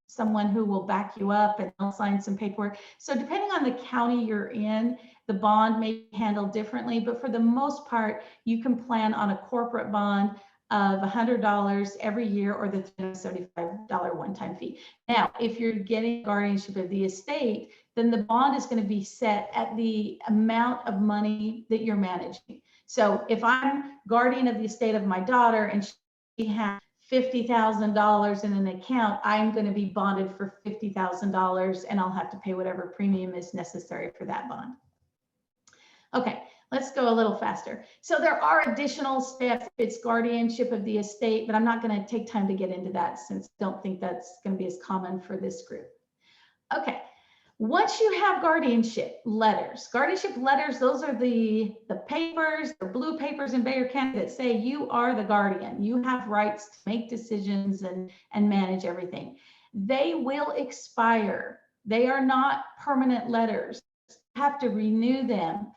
someone who will back you up, and they'll sign some paperwork. So depending on the county you're in, the bond may be handled differently, but for the most part, you can plan on a corporate bond of $100 every year, or the $375 one-time fee. Now, if you're getting guardianship of the estate, then the bond is going to be set at the amount of money that you're managing. So if I'm guardian of the estate of my daughter and she has $50,000 in an account, I'm going to be bonded for $50,000, and I'll have to pay whatever premium is necessary for that bond. Okay, let's go a little faster. So there are additional steps. It's guardianship of the estate, but I'm not going to take time to get into that since I don't think that's going to be as common for this group. Okay, Once you have guardianship letters, those are the papers, the blue papers in Baker County that say you are the guardian. You have rights to make decisions and manage everything. They will expire. They are not permanent letters. You have to renew them.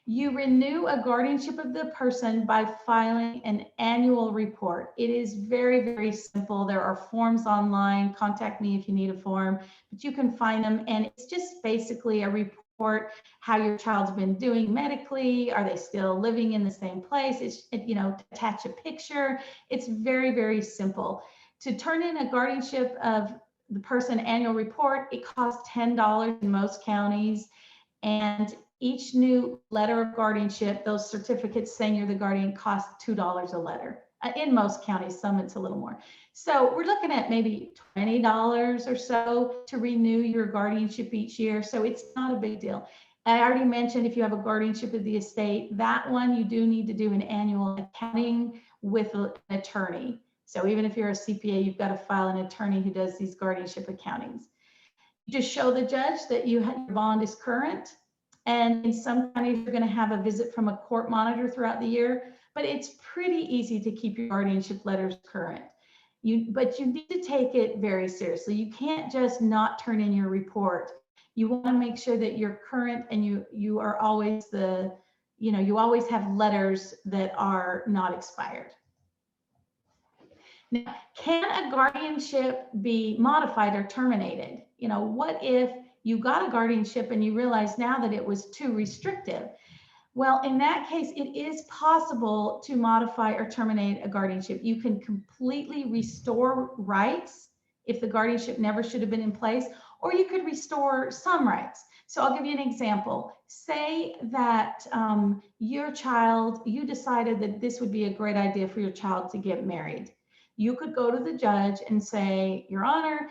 You renew a guardianship of the person by filing an annual report. It is very, very simple. There are forms online. Contact me if you need a form, but you can find them. And it's just basically a report, how your child's been doing medically. Are they still living in the same place? It's, attach a picture. It's very, very simple. To turn in a guardianship of the person annual report, it costs $10 in most counties. And each new letter of guardianship, those certificates saying you're the guardian, cost $2 a letter. In most counties, some it's a little more. So we're looking at maybe $20 or so to renew your guardianship each year. So it's not a big deal. I already mentioned if you have a guardianship of the estate, that one you do need to do an annual accounting with an attorney. So even if you're a CPA, you've got to file an attorney who does these guardianship accountings. You just show the judge that your bond is current. And in some counties, you're going to have a visit from a court monitor throughout the year, but it's pretty easy to keep your guardianship letters current. But you need to take it very seriously. You can't just not turn in your report. You want to make sure that you're current and you are always you always have letters that are not expired. Now, can a guardianship be modified or terminated? What if you got a guardianship and you realize now that it was too restrictive? Well, in that case, it is possible to modify or terminate a guardianship. You can completely restore rights if the guardianship never should have been in place, or you could restore some rights. So I'll give you an example. Say that you decided that this would be a great idea for your child to get married. You could go to the judge and say, Your Honor,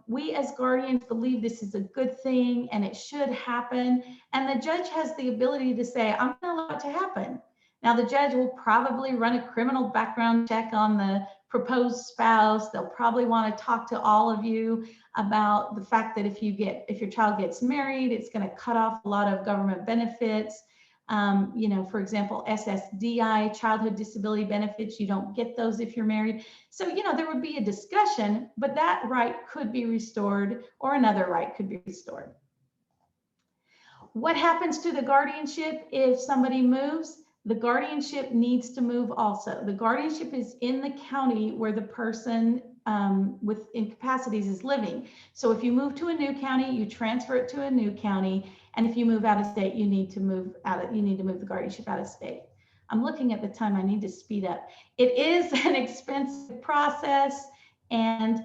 we as guardians believe this is a good thing and it should happen. And the judge has the ability to say, I'm going to allow it to happen. Now, the judge will probably run a criminal background check on the proposed spouse. They'll probably want to talk to all of you about the fact that if your child gets married, it's going to cut off a lot of government benefits. For example, SSDI, childhood disability benefits, you don't get those if you're married. So, there would be a discussion, but that right could be restored or another right could be restored. What happens to the guardianship if somebody moves? The guardianship needs to move also. The guardianship is in the county where the person with incapacities is living. So if you move to a new county, you transfer it to a new county. And if you move out of state, you need to move the guardianship out of state. I'm looking at the time, I need to speed up. It is an expensive process. And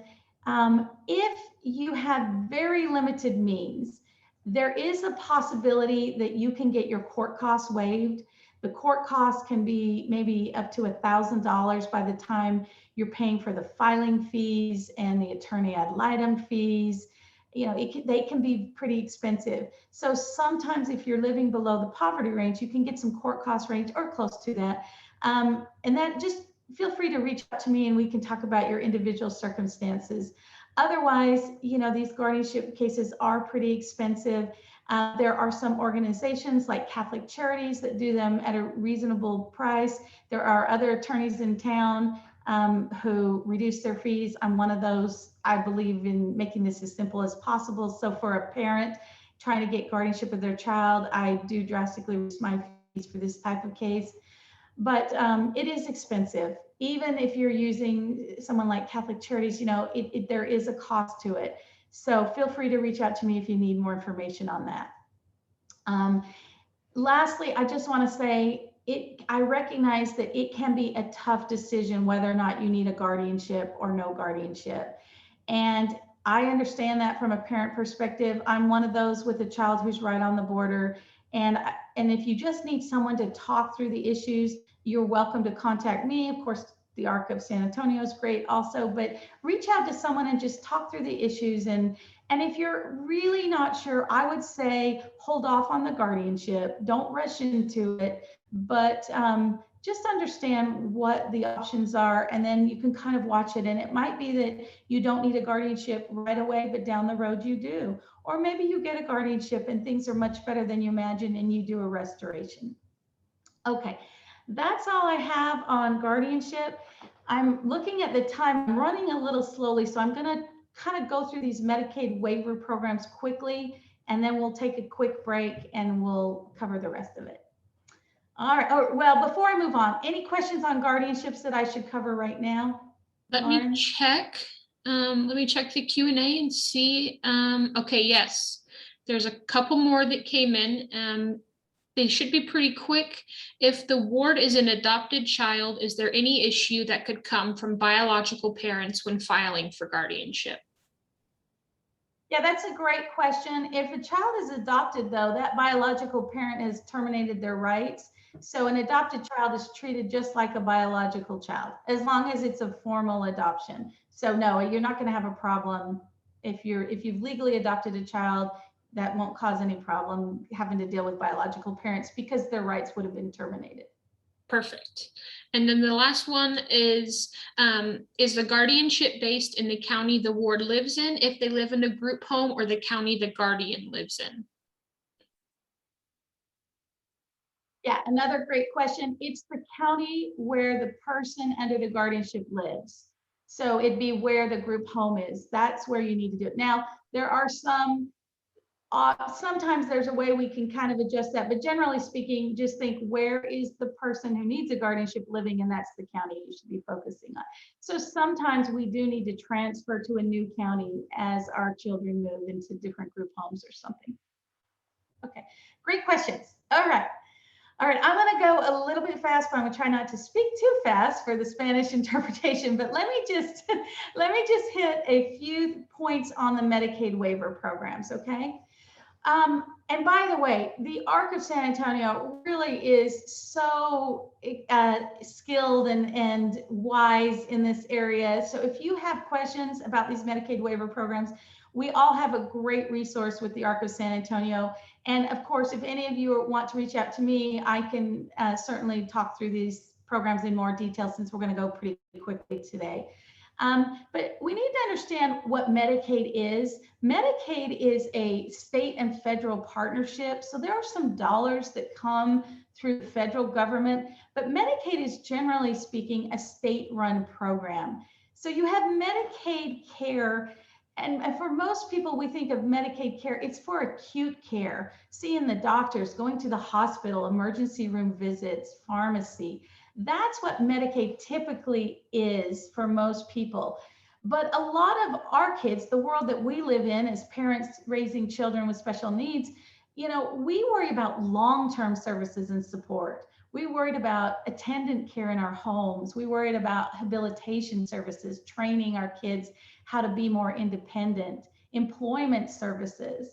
if you have very limited means, there is a possibility that you can get your court costs waived. The court costs can be maybe up to $1,000 by the time you're paying for the filing fees and the attorney ad litem fees. They can be pretty expensive. So sometimes if you're living below the poverty range, you can get some court cost range or close to that. And that, just feel free to reach out to me and we can talk about your individual circumstances. Otherwise, these guardianship cases are pretty expensive. There are some organizations like Catholic Charities that do them at a reasonable price. There are other attorneys in town who reduce their fees. I'm one of those. I believe in making this as simple as possible. So for a parent trying to get guardianship of their child, I do drastically reduce my fees for this type of case. But it is expensive. Even if you're using someone like Catholic Charities, there is a cost to it. So feel free to reach out to me if you need more information on that. Lastly, I just want to say, I recognize that it can be a tough decision whether or not you need a guardianship or no guardianship. And I understand that from a parent perspective. I'm one of those with a child who's right on the border. And if you just need someone to talk through the issues, you're welcome to contact me. Of course, the ARC of San Antonio is great also, but reach out to someone and just talk through the issues and And if you're really not sure, I would say hold off on the guardianship. Don't rush into it, but just understand what the options are, and then you can kind of watch it. And it might be that you don't need a guardianship right away, but down the road you do. Or maybe you get a guardianship and things are much better than you imagine and you do a restoration. Okay, that's all I have on guardianship. I'm looking at the time, I'm running a little slowly, so I'm gonna kind of go through these Medicaid waiver programs quickly, and then we'll take a quick break and we'll cover the rest of it. All right, oh, well, before I move on, any questions on guardianships that I should cover right now? Let me check. Let me check the Q&A and see. Okay, yes, there's a couple more that came in. They should be pretty quick. If the ward is an adopted child, is there any issue that could come from biological parents when filing for guardianship? Yeah, that's a great question. If a child is adopted, though, that biological parent has terminated their rights. So an adopted child is treated just like a biological child, as long as it's a formal adoption. So no, you're not going to have a problem if you've legally adopted a child. That won't cause any problem having to deal with biological parents because their rights would have been terminated. Perfect. And then the last one is the guardianship based in the county the ward lives in, if they live in a group home, or the county the guardian lives in? Yeah, another great question. It's the county where the person under the guardianship lives. So it'd be where the group home is. That's where you need to do it. Now, there are some sometimes there's a way we can kind of adjust that, but generally speaking, just think, where is the person who needs a guardianship living, and that's the county you should be focusing on. So sometimes we do need to transfer to a new county as our children move into different group homes or something. Okay, great questions. All right, I'm going to go a little bit fast, but I'm going to try not to speak too fast for the Spanish interpretation. But let me just hit a few points on the Medicaid waiver programs, okay? And by the way, the ARC of San Antonio really is so skilled and wise in this area. So if you have questions about these Medicaid waiver programs, we all have a great resource with the ARC of San Antonio. And of course, if any of you want to reach out to me, I can certainly talk through these programs in more detail, since we're going to go pretty quickly today. But we need to understand what Medicaid is. Medicaid is a state and federal partnership. So there are some dollars that come through the federal government, but Medicaid is, generally speaking, a state-run program. So you have Medicaid care. And for most people, we think of Medicaid care, it's for acute care, seeing the doctors, going to the hospital, emergency room visits, pharmacy. That's what Medicaid typically is for most people. But a lot of our kids, the world that we live in as parents raising children with special needs, we worry about long-term services and support. We worried about attendant care in our homes. We worried about habilitation services, training our kids how to be more independent, employment services.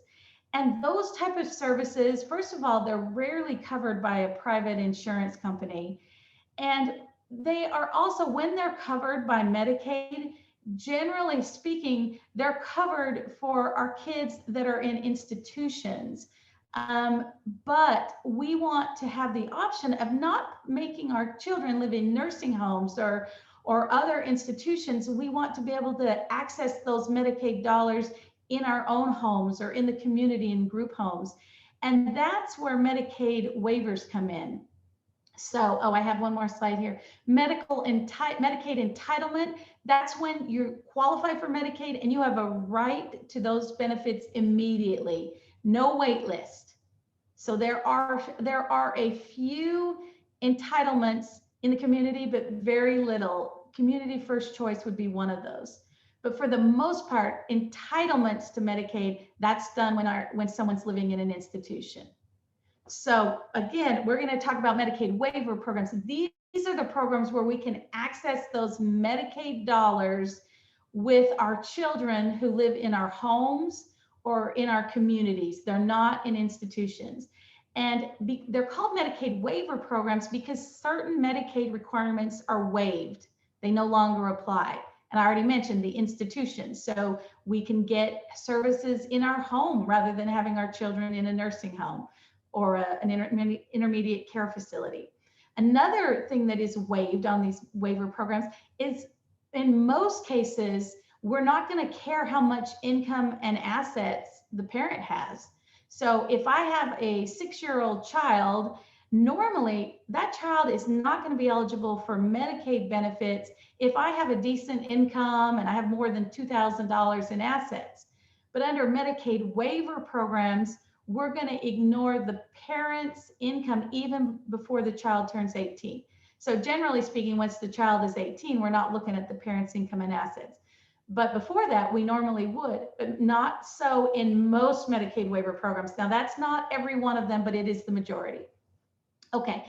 And those type of services, first of all, they're rarely covered by a private insurance company. And they are also, when they're covered by Medicaid, generally speaking, they're covered for our kids that are in institutions. But we want to have the option of not making our children live in nursing homes or other institutions. We want to be able to access those Medicaid dollars in our own homes or in the community in group homes. And that's where Medicaid waivers come in. So, I have one more slide here. Medicaid entitlement, that's when you qualify for Medicaid and you have a right to those benefits immediately. No wait list. So there are a few entitlements in the community, but very little. Community first choice would be one of those. But for the most part, entitlements to Medicaid, that's done when someone's living in an institution. So again, we're going to talk about Medicaid waiver programs. These are the programs where we can access those Medicaid dollars with our children who live in our homes or in our communities. They're not in institutions. And they're called Medicaid waiver programs because certain Medicaid requirements are waived. They no longer apply. And I already mentioned the institutions. So we can get services in our home rather than having our children in a nursing home or an intermediate care facility. Another thing that is waived on these waiver programs is, in most cases, we're not going to care how much income and assets the parent has. So if I have a 6-year-old child, normally that child is not going to be eligible for Medicaid benefits if I have a decent income and I have more than $2,000 in assets. But under Medicaid waiver programs, we're going to ignore the parent's income even before the child turns 18. So generally speaking, once the child is 18, we're not looking at the parent's income and assets. But before that, we normally would, but not so in most Medicaid waiver programs. Now, that's not every one of them, but it is the majority. Okay.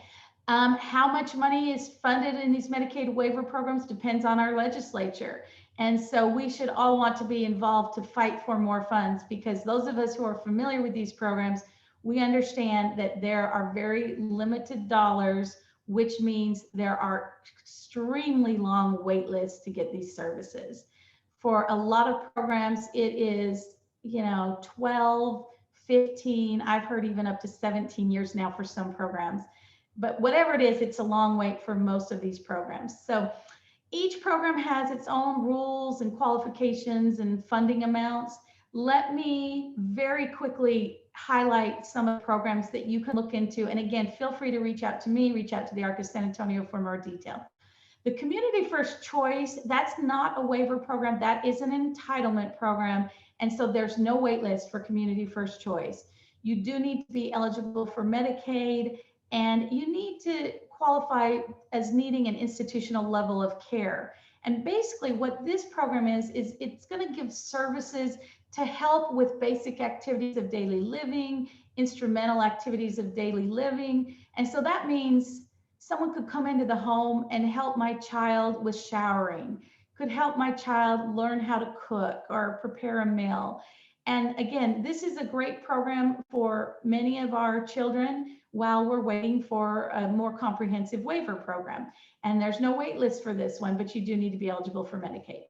How much money is funded in these Medicaid waiver programs depends on our legislature. And so we should all want to be involved to fight for more funds, because those of us who are familiar with these programs, we understand that there are very limited dollars, which means there are extremely long wait lists to get these services. For a lot of programs, it is, 12, 15, I've heard even up to 17 years now for some programs. But whatever it is, it's a long wait for most of these programs. So each program has its own rules and qualifications and funding amounts. Let me very quickly highlight some of the programs that you can look into. And again, feel free to reach out to me, reach out to the ARC of San Antonio for more detail. The Community First Choice, that's not a waiver program, that is an entitlement program. And so there's no wait list for Community First Choice. You do need to be eligible for Medicaid, and you need to qualify as needing an institutional level of care. And basically what this program is it's going to give services to help with basic activities of daily living, instrumental activities of daily living. And so that means someone could come into the home and help my child with showering, could help my child learn how to cook or prepare a meal. And again, this is a great program for many of our children while we're waiting for a more comprehensive waiver program. And there's no wait list for this one, but you do need to be eligible for Medicaid.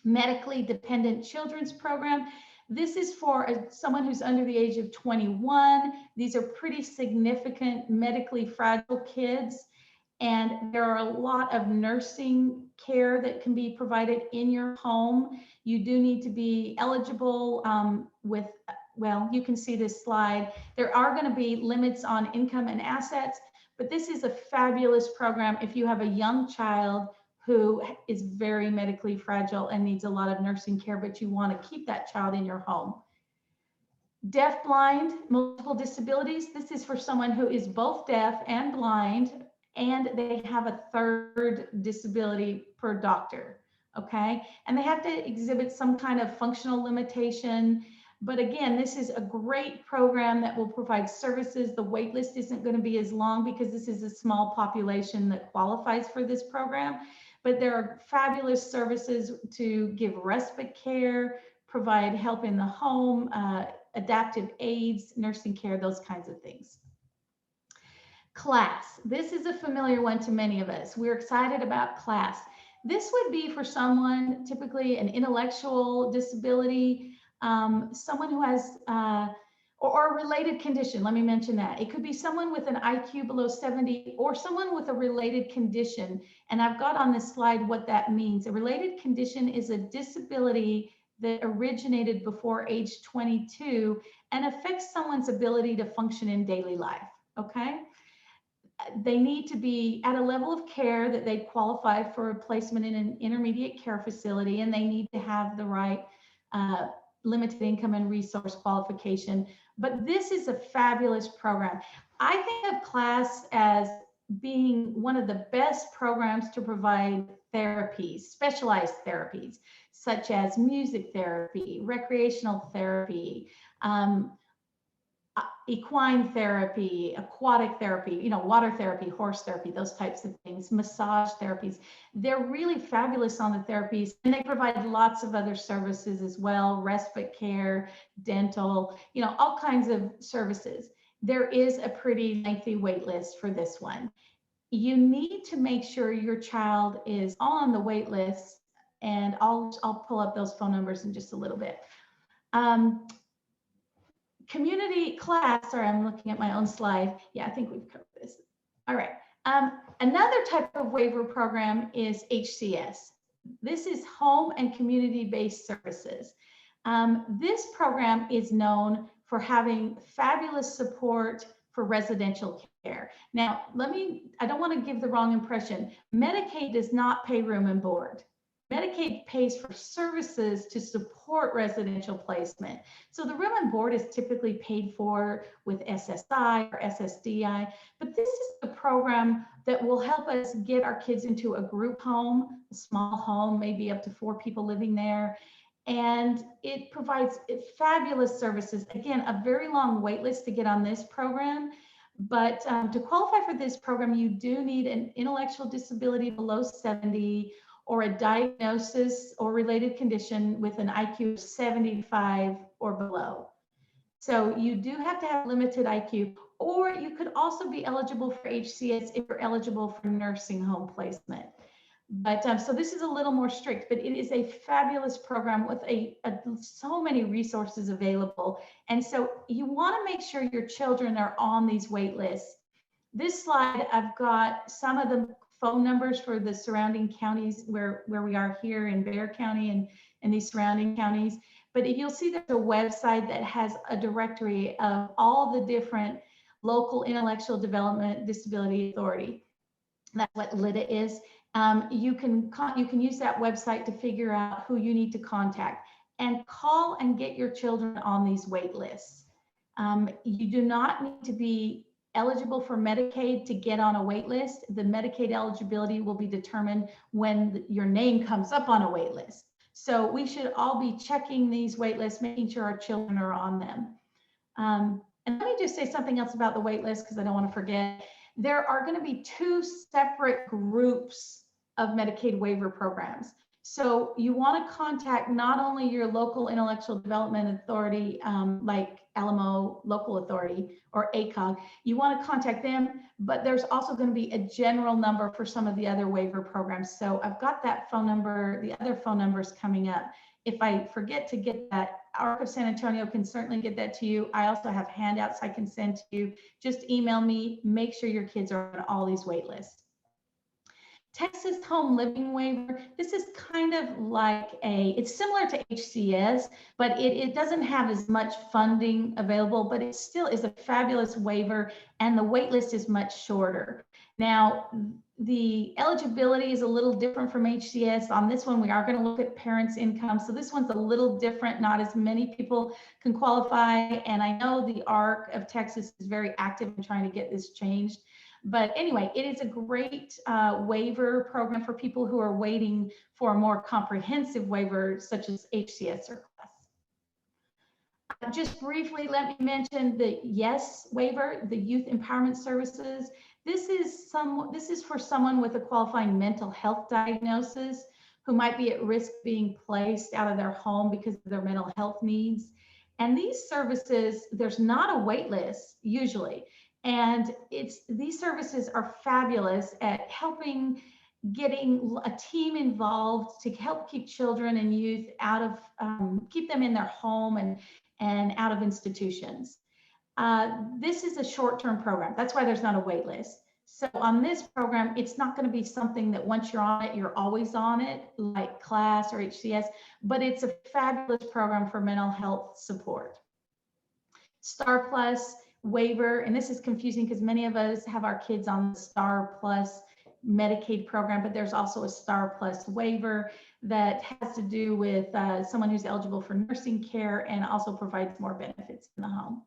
Medically Dependent Children's Program. This is for someone who's under the age of 21. These are pretty significant medically fragile kids. And there are a lot of nursing care that can be provided in your home. You do need to be eligible well, you can see this slide. There are going to be limits on income and assets, but this is a fabulous program if you have a young child who is very medically fragile and needs a lot of nursing care, but you want to keep that child in your home. Deaf, blind, multiple disabilities. This is for someone who is both deaf and blind, and they have a third disability per doctor, okay? And they have to exhibit some kind of functional limitation. But again, this is a great program that will provide services. The wait list isn't going to be as long because this is a small population that qualifies for this program. But there are fabulous services to give respite care, provide help in the home, adaptive aids, nursing care, those kinds of things. CLASS. This is a familiar one to many of us. We're excited about CLASS. This would be for someone, typically an intellectual disability, someone who has, or a related condition. Let me mention that. It could be someone with an IQ below 70 or someone with a related condition. And I've got on this slide what that means. A related condition is a disability that originated before age 22 and affects someone's ability to function in daily life, okay? They need to be at a level of care that they qualify for a placement in an intermediate care facility, and they need to have the right limited income and resource qualification. But this is a fabulous program. I think of CLASS as being one of the best programs to provide therapies, specialized therapies, such as music therapy, recreational therapy, equine therapy, aquatic therapy, water therapy, horse therapy, those types of things, massage therapies. They're really fabulous on the therapies, and they provide lots of other services as well, respite care, dental, all kinds of services. There is a pretty lengthy wait list for this one. You need to make sure your child is on the wait list And I'll pull up those phone numbers in just a little bit. Community class, sorry, I'm looking at my own slide. Yeah, I think we've covered this. All right. Another type of waiver program is HCS. This is home and community-based services. This program is known for having fabulous support for residential care. Now, I don't want to give the wrong impression. Medicaid does not pay room and board. Medicaid pays for services to support residential placement. So the room and board is typically paid for with SSI or SSDI, but this is the program that will help us get our kids into a group home, a small home, maybe up to 4 people living there. And it provides fabulous services. Again, a very long wait list to get on this program. But to qualify for this program, you do need an intellectual disability below 70 or a diagnosis or related condition with an IQ of 75 or below. So you do have to have limited IQ, or you could also be eligible for HCS if you're eligible for nursing home placement. But so this is a little more strict, but it is a fabulous program with so many resources available. And so you want to make sure your children are on these wait lists. This slide, I've got some of the phone numbers for the surrounding counties where we are here in Bexar County and these surrounding counties. But you'll see there's a website that has a directory of all the different local intellectual development disability authority. That's what LIDA is. You can use that website to figure out who you need to contact and call and get your children on these wait lists. You do not need to be eligible for Medicaid to get on a wait list. The Medicaid eligibility will be determined when your name comes up on a wait list. So we should all be checking these wait lists, making sure our children are on them. And let me just say something else about the wait list, because I don't want to forget. There are going to be 2 separate groups of Medicaid waiver programs. So you want to contact not only your local intellectual development authority, like Alamo Local Authority or ACOG, you want to contact them, but there's also going to be a general number for some of the other waiver programs. So I've got that phone number, the other phone numbers coming up. If I forget to get that, ARC of San Antonio can certainly get that to you. I also have handouts I can send to you. Just email me, make sure your kids are on all these wait lists. Texas Home Living Waiver, this is kind of like it's similar to HCS, but it doesn't have as much funding available, but it still is a fabulous waiver, and the wait list is much shorter. Now, the eligibility is a little different from HCS. On this one, we are going to look at parents' income. So this one's a little different. Not as many people can qualify. And I know the ARC of Texas is very active in trying to get this changed. But anyway, it is a great waiver program for people who are waiting for a more comprehensive waiver, such as HCS or CLAS. Just briefly, let me mention the YES waiver, the Youth Empowerment Services. This is for someone with a qualifying mental health diagnosis who might be at risk of being placed out of their home because of their mental health needs. And these services, there's not a wait list usually. And these services are fabulous at getting a team involved to help keep children and youth out of, keep them in their home and out of institutions. This is a short-term program. That's why there's not a wait list. So on this program, it's not going to be something that once you're on it, you're always on it, like CLAS or HCS, but it's a fabulous program for mental health support. Star Plus waiver, and this is confusing because many of us have our kids on the Star Plus Medicaid program, but there's also a Star Plus waiver that has to do with someone who's eligible for nursing care and also provides more benefits in the home.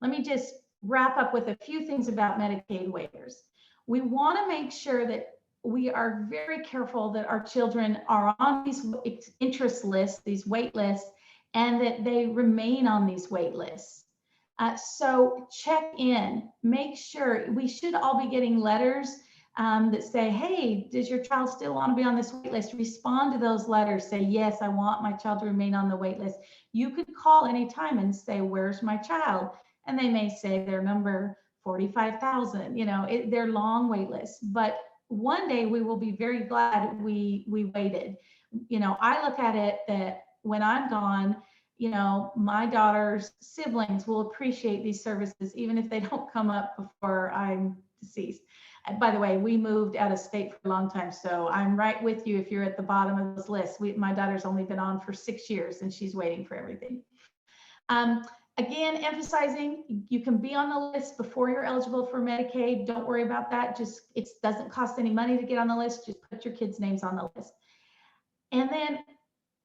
Let me just wrap up with a few things about Medicaid waivers. We want to make sure that we are very careful that our children are on these interest lists, these wait lists, and that they remain on these wait lists. So check in, make sure. We should all be getting letters that say, hey, does your child still want to be on this wait list? Respond to those letters, say, yes, I want my child to remain on the wait list. You could call anytime and say, where's my child? And they may say their number 45,000, they're long wait lists. But one day we will be very glad we waited. I look at it that when I'm gone, my daughter's siblings will appreciate these services, even if they don't come up before I'm deceased. And by the way, we moved out of state for a long time, so I'm right with you if you're at the bottom of this list. My daughter's only been on for 6 years and she's waiting for everything. Again, emphasizing you can be on the list before you're eligible for Medicaid. Don't worry about that. It doesn't cost any money to get on the list. Just put your kids' names on the list. And then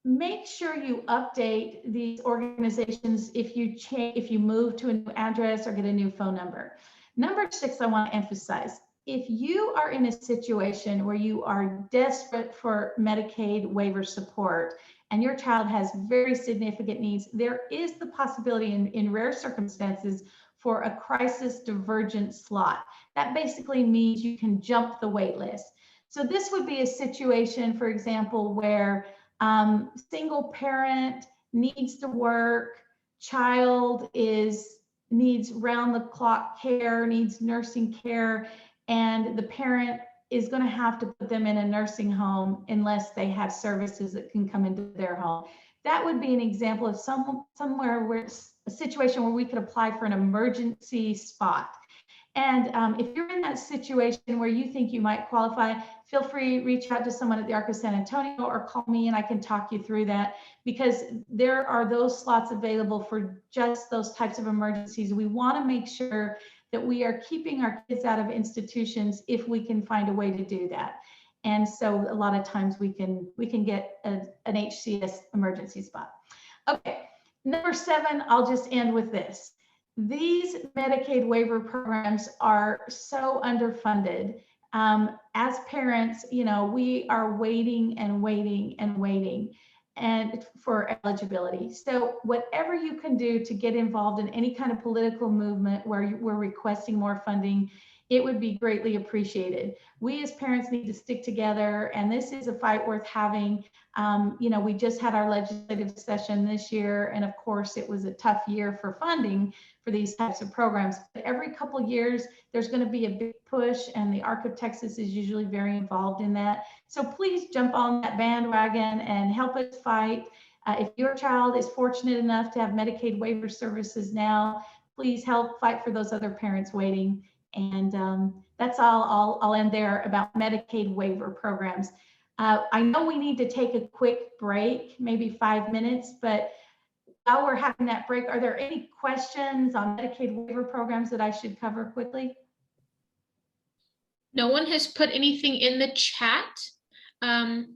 make sure you update these organizations if you move to a new address or get a new phone number. Number 6, I want to emphasize, if you are in a situation where you are desperate for Medicaid waiver support and your child has very significant needs, there is the possibility in rare circumstances for a crisis divergent slot. That basically means you can jump the wait list. So this would be a situation, for example, where single parent needs to work, child needs round-the-clock care, needs nursing care, and the parent is going to have to put them in a nursing home unless they have services that can come into their home. That would be an example of somewhere where it's a situation where we could apply for an emergency spot. And if you're in that situation where you think you might qualify, feel free to reach out to someone at the Arc of San Antonio or call me and I can talk you through that, because there are those slots available for just those types of emergencies. We want to make sure that we are keeping our kids out of institutions if we can find a way to do that. And so a lot of times we can get an HCS emergency spot. Okay, number 7, I'll just end with this. These Medicaid waiver programs are so underfunded. As parents, we are waiting and waiting and waiting and for eligibility. So whatever you can do to get involved in any kind of political movement where we're requesting more funding, it would be greatly appreciated. We as parents need to stick together, and this is a fight worth having. We just had our legislative session this year, and of course it was a tough year for funding for these types of programs. But every couple of years, there's going to be a big push, and the Arc of Texas is usually very involved in that. So please jump on that bandwagon and help us fight. If your child is fortunate enough to have Medicaid waiver services now, please help fight for those other parents waiting. And that's all. I'll end there about Medicaid waiver programs. I know we need to take a quick break, maybe 5 minutes, but while we're having that break, are there any questions on Medicaid waiver programs that I should cover quickly? No one has put anything in the chat.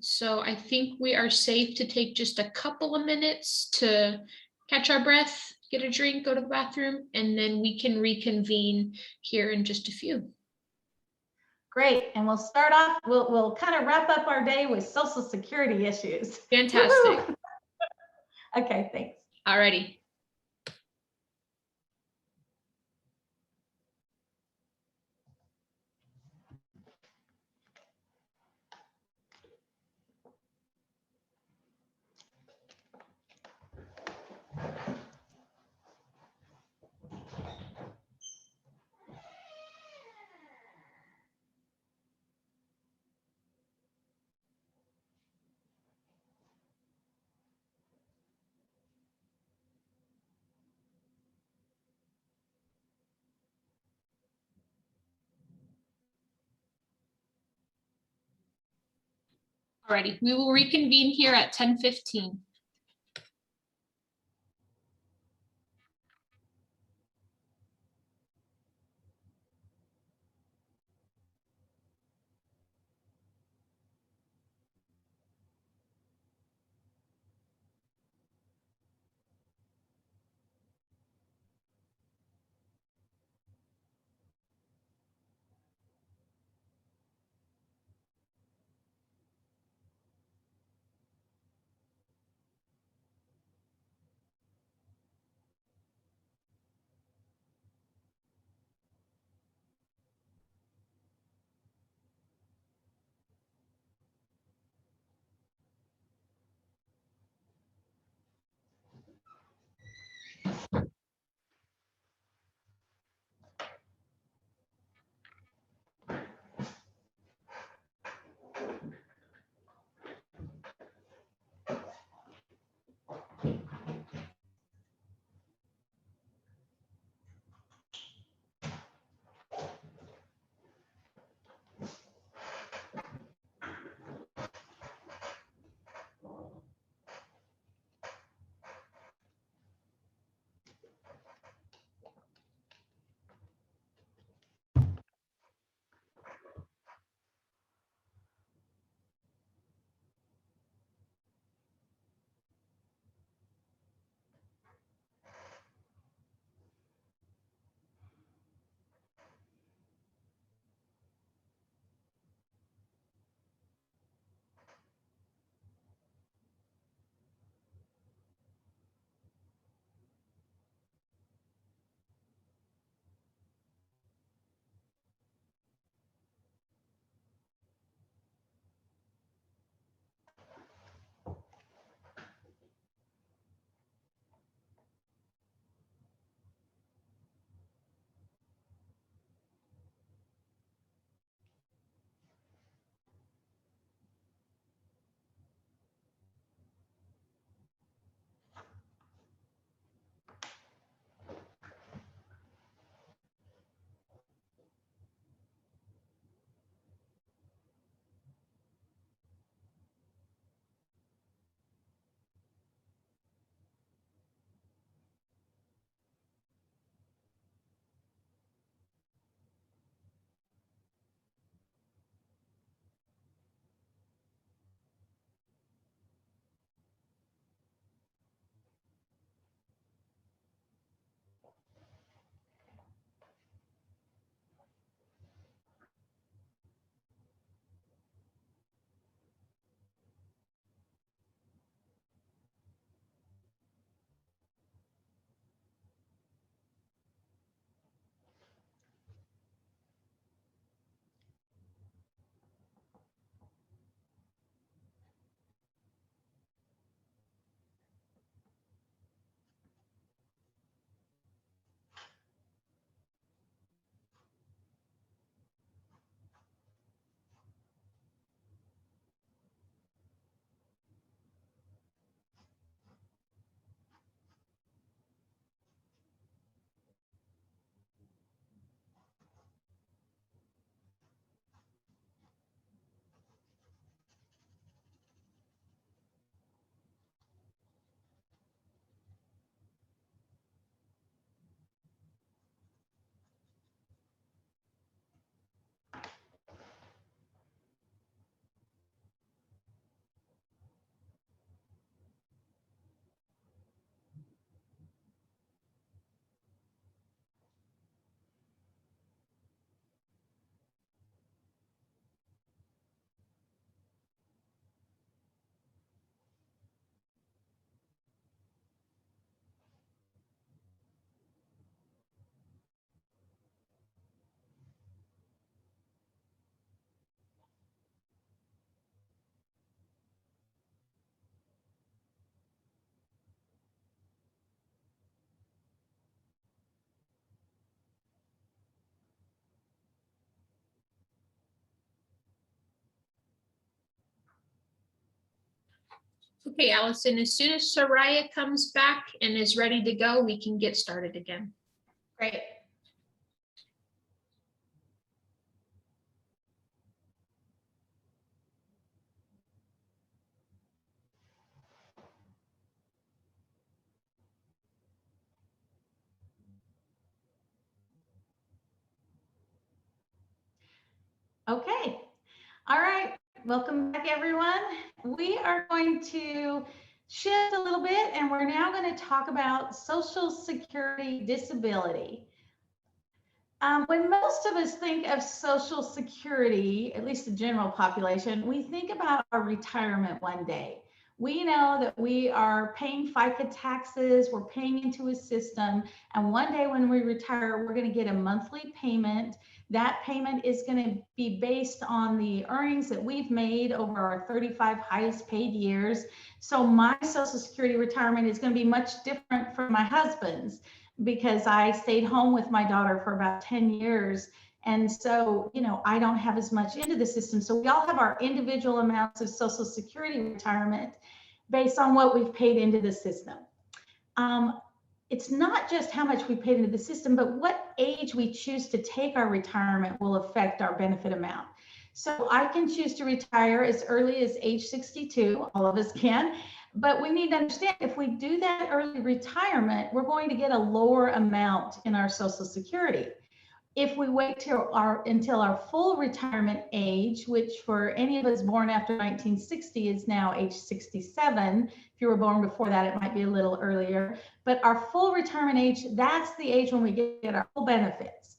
So I think we are safe to take just a couple of minutes to catch our breath, get a drink, go to the bathroom, and then we can reconvene here in just a few. Great, and we'll start off, we'll kind of wrap up our day with Social Security issues. Fantastic. Okay, thanks. Alrighty. Alrighty, we will reconvene here at 10:15. Okay, Allison, as soon as Soraya comes back and is ready to go, we can get started again. Great. Okay. All right. Welcome back, everyone. We are going to shift a little bit, and we're now going to talk about Social Security disability. When most of us think of Social Security, at least the general population, we think about our retirement one day. We know that we are paying FICA taxes, we're paying into a system, and one day when we retire, we're going to get a monthly payment. That payment is going to be based on the earnings that we've made over our 35 highest paid years. So my Social Security retirement is going to be much different from my husband's, because I stayed home with my daughter for about 10 years. And so, I don't have as much into the system. So we all have our individual amounts of Social Security retirement based on what we've paid into the system. It's not just how much we paid into the system, but what age we choose to take our retirement will affect our benefit amount. So I can choose to retire as early as age 62, all of us can, but we need to understand if we do that early retirement, we're going to get a lower amount in our Social Security. If we wait until our full retirement age, which for any of us born after 1960 is now age 67. If you were born before that, it might be a little earlier, but our full retirement age, that's the age when we get our full benefits.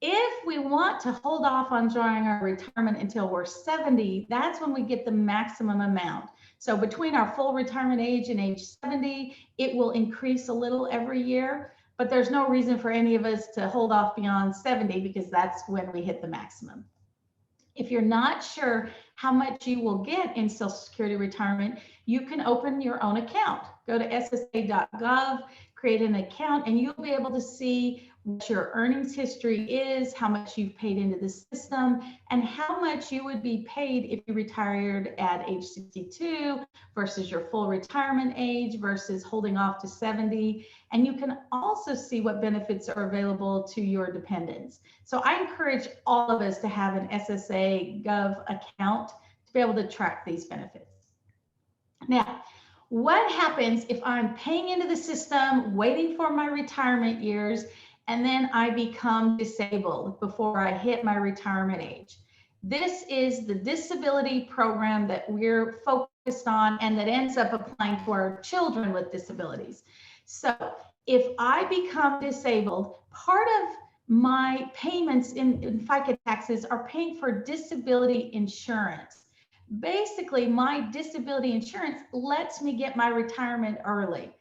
If we want to hold off on drawing our retirement until we're 70, that's when we get the maximum amount. So between our full retirement age and age 70, it will increase a little every year, but there's no reason for any of us to hold off beyond 70 because that's when we hit the maximum. If you're not sure how much you will get in Social Security retirement, you can open your own account. Go to ssa.gov, create an account, and you'll be able to see what your earnings history is, how much you've paid into the system, and how much you would be paid if you retired at age 62 versus your full retirement age versus holding off to 70. And you can also see what benefits are available to your dependents. So I encourage all of us to have an SSA Gov account to be able to track these benefits. Now, what happens if I'm paying into the system, waiting for my retirement years, and then I become disabled before I hit my retirement age? This is the disability program that we're focused on and that ends up applying to our children with disabilities. So if I become disabled, part of my payments in FICA taxes are paying for disability insurance. Basically, my disability insurance lets me get my retirement early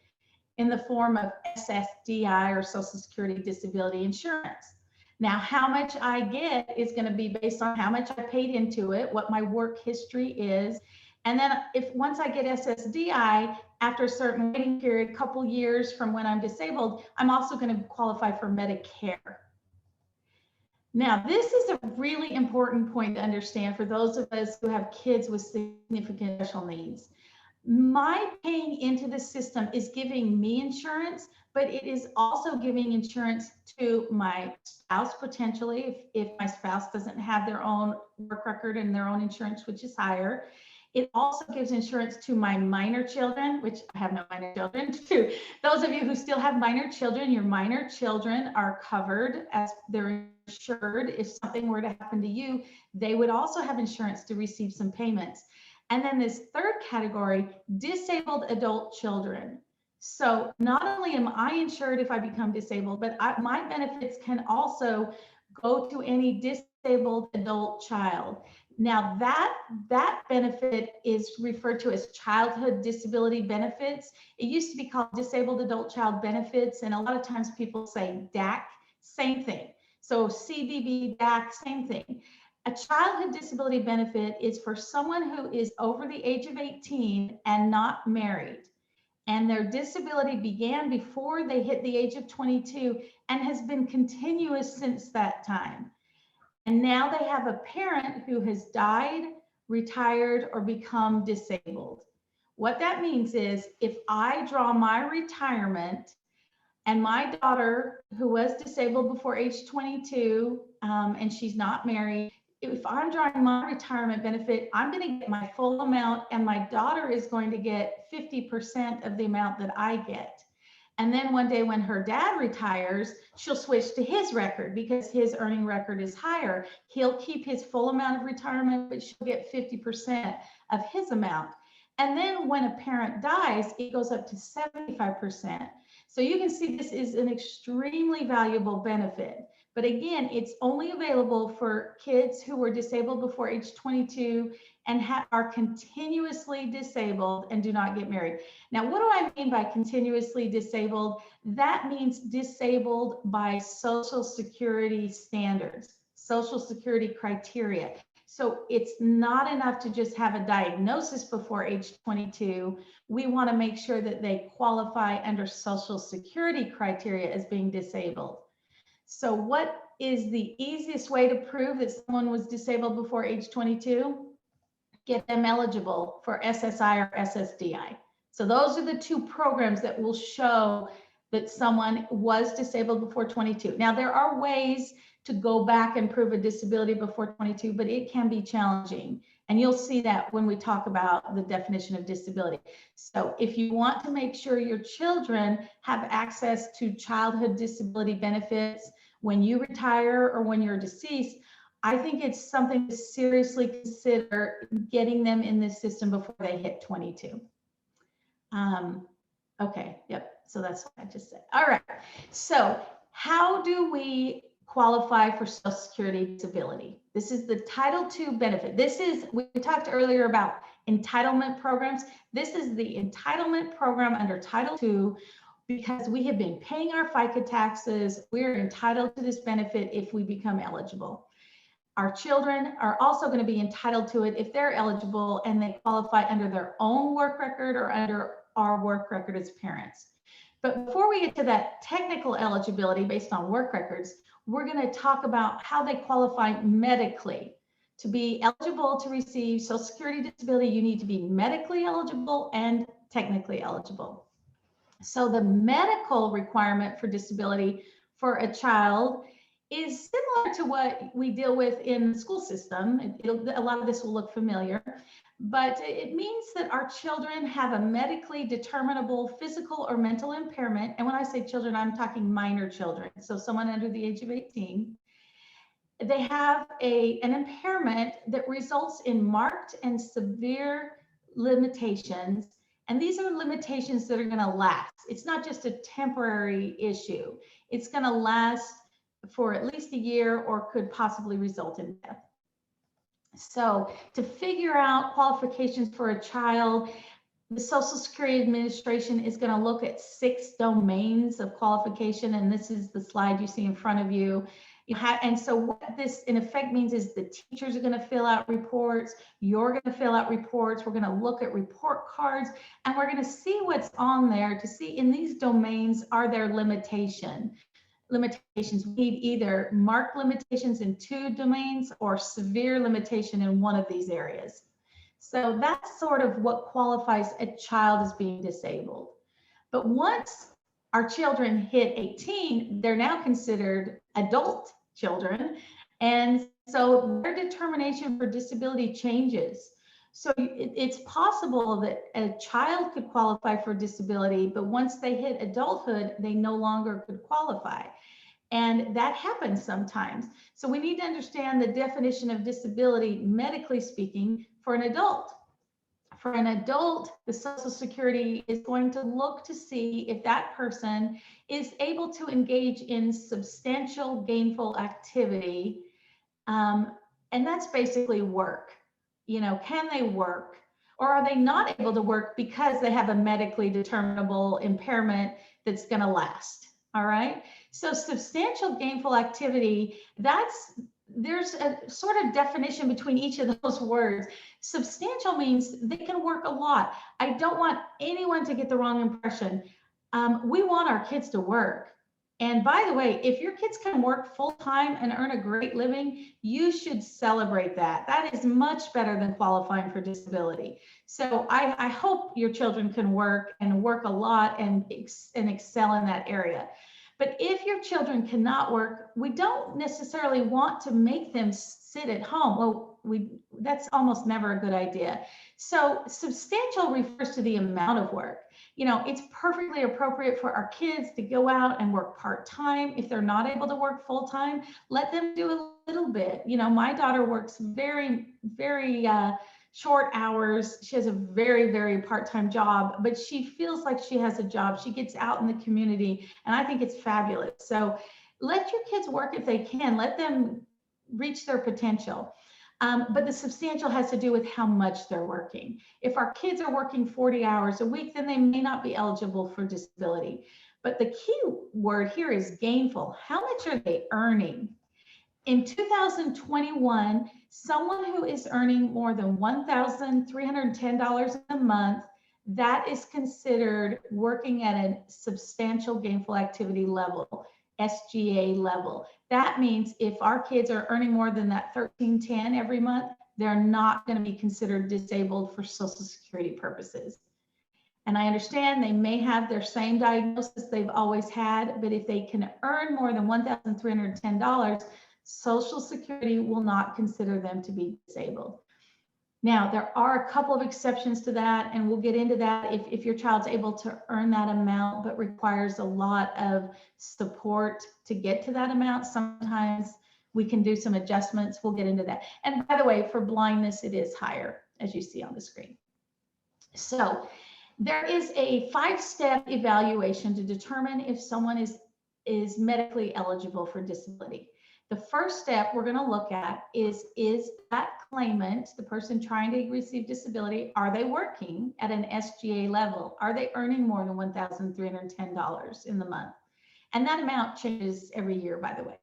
in the form of SSDI or Social Security Disability Insurance. Now, how much I get is going to be based on how much I paid into it, what my work history is. And then once I get SSDI, after a certain waiting period, a couple years from when I'm disabled, I'm also going to qualify for Medicare. Now, this is a really important point to understand for those of us who have kids with significant special needs. My paying into the system is giving me insurance, but it is also giving insurance to my spouse potentially if my spouse doesn't have their own work record and their own insurance, which is higher. It also gives insurance to my minor children, which I have no minor children. To those of you who still have minor children, your minor children are covered as they're insured. If something were to happen to you, they would also have insurance to receive some payments. And then this third category, disabled adult children. So not only am I insured if I become disabled, but my benefits can also go to any disabled adult child. Now that benefit is referred to as childhood disability benefits. It used to be called disabled adult child benefits. And a lot of times people say DAC, same thing. So CDB, DAC, same thing. A childhood disability benefit is for someone who is over the age of 18 and not married, and their disability began before they hit the age of 22 and has been continuous since that time. And now they have a parent who has died, retired, or become disabled. What that means is if I draw my retirement and my daughter, who was disabled before age 22, and she's not married, if I'm drawing my retirement benefit, I'm going to get my full amount, and my daughter is going to get 50% of the amount that I get. And then one day when her dad retires, she'll switch to his record because his earning record is higher. He'll keep his full amount of retirement, but she'll get 50% of his amount. And then when a parent dies, it goes up to 75%. So you can see this is an extremely valuable benefit. But again, it's only available for kids who were disabled before age 22 and are continuously disabled and do not get married. Now, what do I mean by continuously disabled? That means disabled by Social Security standards, Social Security criteria. So it's not enough to just have a diagnosis before age 22. We want to make sure that they qualify under Social Security criteria as being disabled. So what is the easiest way to prove that someone was disabled before age 22? Get them eligible for SSI or SSDI. So those are the two programs that will show that someone was disabled before 22. Now, there are ways to go back and prove a disability before 22, but it can be challenging. And you'll see that when we talk about the definition of disability. So if you want to make sure your children have access to childhood disability benefits when you retire or when you're deceased, I think it's something to seriously consider getting them in this system before they hit 22. Okay, yep, so that's what I just said. All right, so how do we qualify for Social Security disability? This is the Title II benefit. This is, we talked earlier about entitlement programs. This is the entitlement program under Title II because we have been paying our FICA taxes. We're entitled to this benefit if we become eligible. Our children are also going to be entitled to it if they're eligible and they qualify under their own work record or under our work record as parents. But before we get to that technical eligibility based on work records, we're going to talk about how they qualify medically. To be eligible to receive Social Security disability, you need to be medically eligible and technically eligible. So the medical requirement for disability for a child is similar to what we deal with in the school system. A lot of this will look familiar, but it means that our children have a medically determinable physical or mental impairment. And when I say children, I'm talking minor children. So someone under the age of 18. They have an impairment that results in marked and severe limitations. And these are limitations that are going to last. It's not just a temporary issue. It's going to last for at least a year or could possibly result in death. So to figure out qualifications for a child, the Social Security Administration is going to look at 6 domains of qualification. And this is the slide you see in front of you. And so what this in effect means is the teachers are going to fill out reports. You're going to fill out reports. We're going to look at report cards and we're going to see what's on there to see in these domains, are there limitations? We need either marked limitations in 2 domains or severe limitation in one of these areas. So that's sort of what qualifies a child as being disabled. But once our children hit 18, they're now considered adult children. And so their determination for disability changes. So it's possible that a child could qualify for disability, but once they hit adulthood, they no longer could qualify. And that happens sometimes. So we need to understand the definition of disability, medically speaking, for an adult. For an adult, the Social Security is going to look to see if that person is able to engage in substantial gainful activity. And that's basically work. You know, can they work? Or are they not able to work because they have a medically determinable impairment that's going to last? All right. So substantial gainful activity, there's a sort of definition between each of those words. Substantial means they can work a lot. I don't want anyone to get the wrong impression. We want our kids to work. And by the way, if your kids can work full time and earn a great living, you should celebrate that. That is much better than qualifying for disability. So I hope your children can work and work a lot and excel in that area. But if your children cannot work, we don't necessarily want to make them sit at home. Well, that's almost never a good idea. So substantial refers to the amount of work. You know, it's perfectly appropriate for our kids to go out and work part-time. If they're not able to work full-time, let them do a little bit. You know, my daughter works very, very short hours. She has a very, very part-time job, but she feels like she has a job. She gets out in the community, and I think it's fabulous. So let your kids work if they can. Let them reach their potential. But the substantial has to do with how much they're working. If our kids are working 40 hours a week, then they may not be eligible for disability. But the key word here is gainful. How much are they earning? In 2021, someone who is earning more than $1,310 a month, that is considered working at a substantial gainful activity level, SGA level. That means if our kids are earning more than that $1,310 every month, they're not going to be considered disabled for Social Security purposes. And I understand they may have their same diagnosis they've always had, but if they can earn more than $1,310, Social Security will not consider them to be disabled. Now, there are a couple of exceptions to that, and we'll get into that if your child's able to earn that amount, but requires a lot of support to get to that amount. Sometimes we can do some adjustments. We'll get into that. And by the way, for blindness, it is higher, as you see on the screen. So there is a 5-step evaluation to determine if someone is medically eligible for disability. The first step we're going to look at is that claimant, the person trying to receive disability, are they working at an SGA level? Are they earning more than $1,310 in the month? And that amount changes every year, by the way.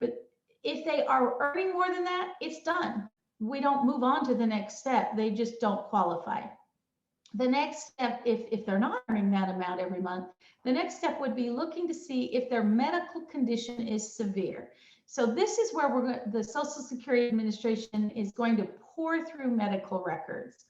But if they are earning more than that, it's done. We don't move on to the next step. They just don't qualify. The next step, if they're not earning that amount every month, the next step would be looking to see if their medical condition is severe. So this is where the Social Security Administration is going to pour through medical records.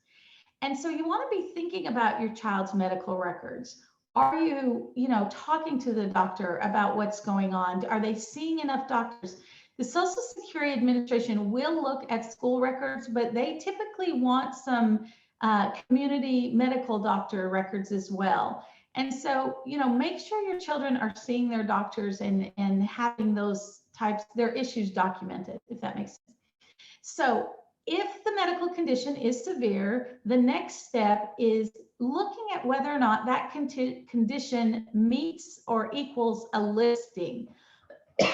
And so you want to be thinking about your child's medical records. Are you, talking to the doctor about what's going on? Are they seeing enough doctors? The Social Security Administration will look at school records, but they typically want some community medical doctor records as well. And so, make sure your children are seeing their doctors and having those their issues documented, if that makes sense. So if the medical condition is severe, the next step is looking at whether or not that condition meets or equals a listing.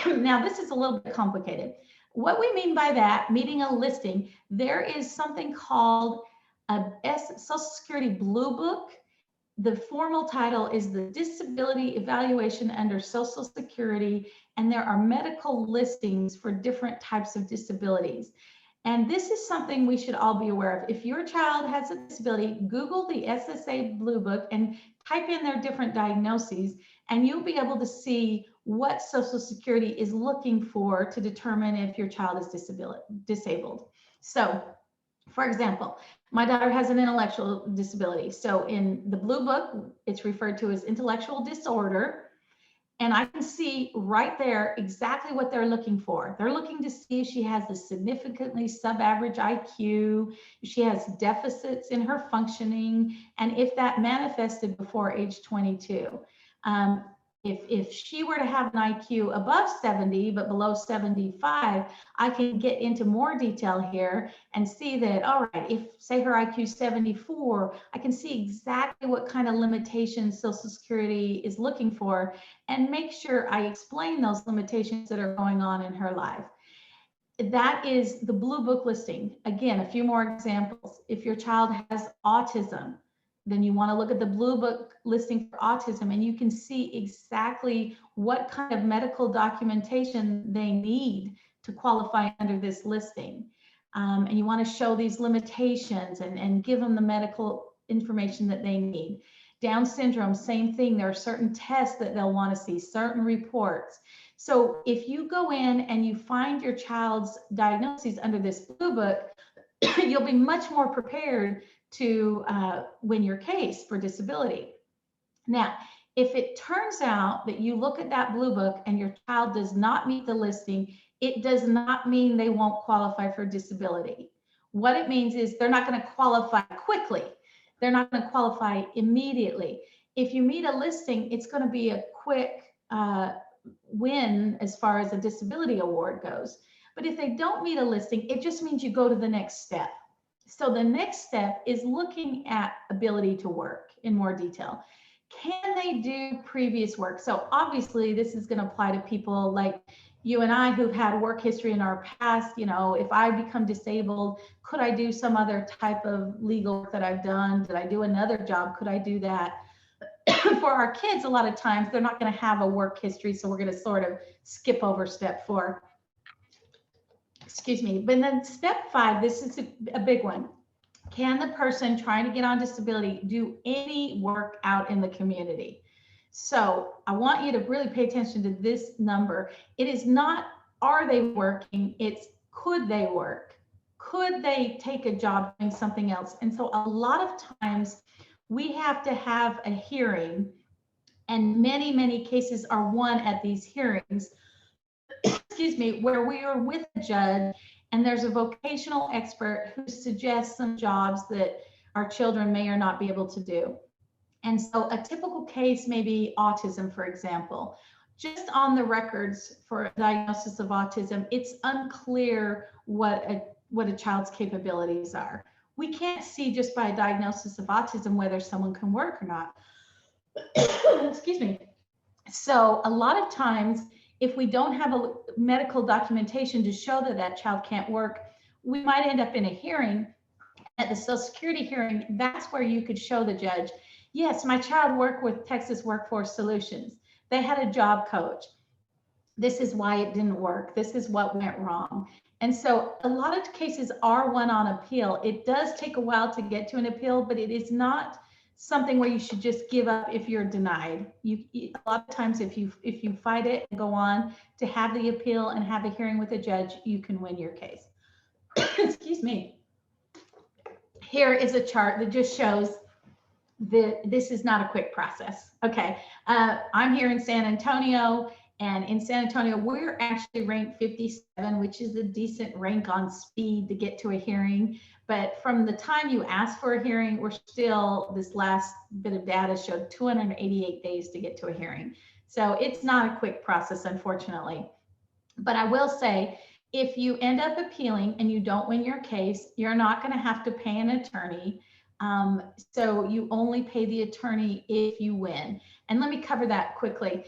Now, this is a little bit complicated. What we mean by that, meeting a listing, there is something called a Social Security Blue Book. The formal title is the Disability Evaluation under Social Security, and there are medical listings for different types of disabilities. And this is something we should all be aware of. If your child has a disability, Google the SSA Blue Book and type in their different diagnoses, and you'll be able to see what Social Security is looking for to determine if your child is disabled. So, for example, my daughter has an intellectual disability. So in the Blue Book, it's referred to as intellectual disorder. And I can see right there exactly what they're looking for. They're looking to see if she has a significantly sub-average IQ, if she has deficits in her functioning, and if that manifested before age 22. If she were to have an IQ above 70, but below 75, I can get into more detail here and see that, all right, if say her IQ is 74, I can see exactly what kind of limitations Social Security is looking for and make sure I explain those limitations that are going on in her life. That is the Blue Book listing. Again, a few more examples. If your child has autism, then you want to look at the Blue Book listing for autism, and you can see exactly what kind of medical documentation they need to qualify under this listing. And you want to show these limitations and give them the medical information that they need. Down syndrome, same thing. There are certain tests that they'll want to see, certain reports. So if you go in and you find your child's diagnoses under this blue book, you'll be much more prepared to win your case for disability. Now, if it turns out that you look at that blue book and your child does not meet the listing, it does not mean they won't qualify for disability. What it means is they're not going to qualify quickly. They're not going to qualify immediately. If you meet a listing, it's going to be a quick win as far as a disability award goes. But if they don't meet a listing, it just means you go to the next step. So the next step is looking at ability to work in more detail. Can they do previous work? So obviously this is going to apply to people like you and I who've had work history in our past. You know, if I become disabled, could I do some other type of legal work that I've done? Did I do another job? Could I do that? For our kids, a lot of times they're not going to have a work history. So we're going to sort of skip over step 4. Excuse me. But then step 5, this is a big one. Can the person trying to get on disability do any work out in the community? So I want you to really pay attention to this number. It is not, are they working? It's, could they work? Could they take a job doing something else? And so a lot of times we have to have a hearing, and many, many cases are won at these hearings, excuse me, where we are with a judge and there's a vocational expert who suggests some jobs that our children may or not be able to do. And so a typical case may be autism, for example. Just on the records for a diagnosis of autism, it's unclear what a child's capabilities are. We can't see just by a diagnosis of autism whether someone can work or not. Excuse me. So a lot of times, if we don't have a medical documentation to show that that child can't work, we might end up in a hearing. At the Social Security hearing, that's where you could show the judge, yes, my child worked with Texas Workforce Solutions. They had a job coach. This is why it didn't work. This is what went wrong. And so a lot of cases are won on appeal. It does take a while to get to an appeal, but it is not something where you should just give up if you're denied. A lot of times if you fight it and go on to have the appeal and have a hearing with a judge, you can win your case. Excuse me. Here is a chart that just shows that this is not a quick process. Okay, I'm here in San Antonio, and in San Antonio, we're actually ranked 57, which is a decent rank on speed to get to a hearing. But from the time you ask for a hearing, we're still, this last bit of data showed 288 days to get to a hearing. So it's not a quick process, unfortunately. But I will say, if you end up appealing and you don't win your case, you're not going to have to pay an attorney. So you only pay the attorney if you win. And let me cover that quickly.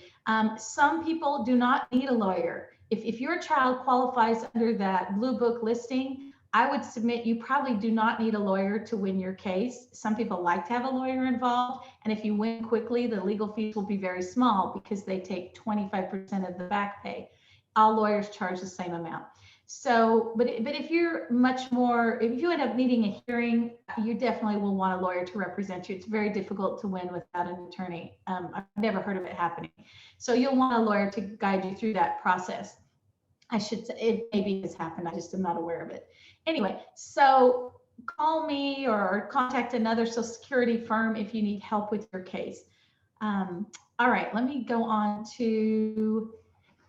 Some people do not need a lawyer. If your child qualifies under that blue book listing, I would submit you probably do not need a lawyer to win your case. Some people like to have a lawyer involved. And if you win quickly, the legal fees will be very small because they take 25% of the back pay. All lawyers charge the same amount. So, but if you're much more, if you end up needing a hearing, you definitely will want a lawyer to represent you. It's very difficult to win without an attorney. I've never heard of it happening. So you'll want a lawyer to guide you through that process. I should say, it maybe has happened. I just am not aware of it. Anyway, so call me or contact another Social Security firm if you need help with your case. All right, let me go on to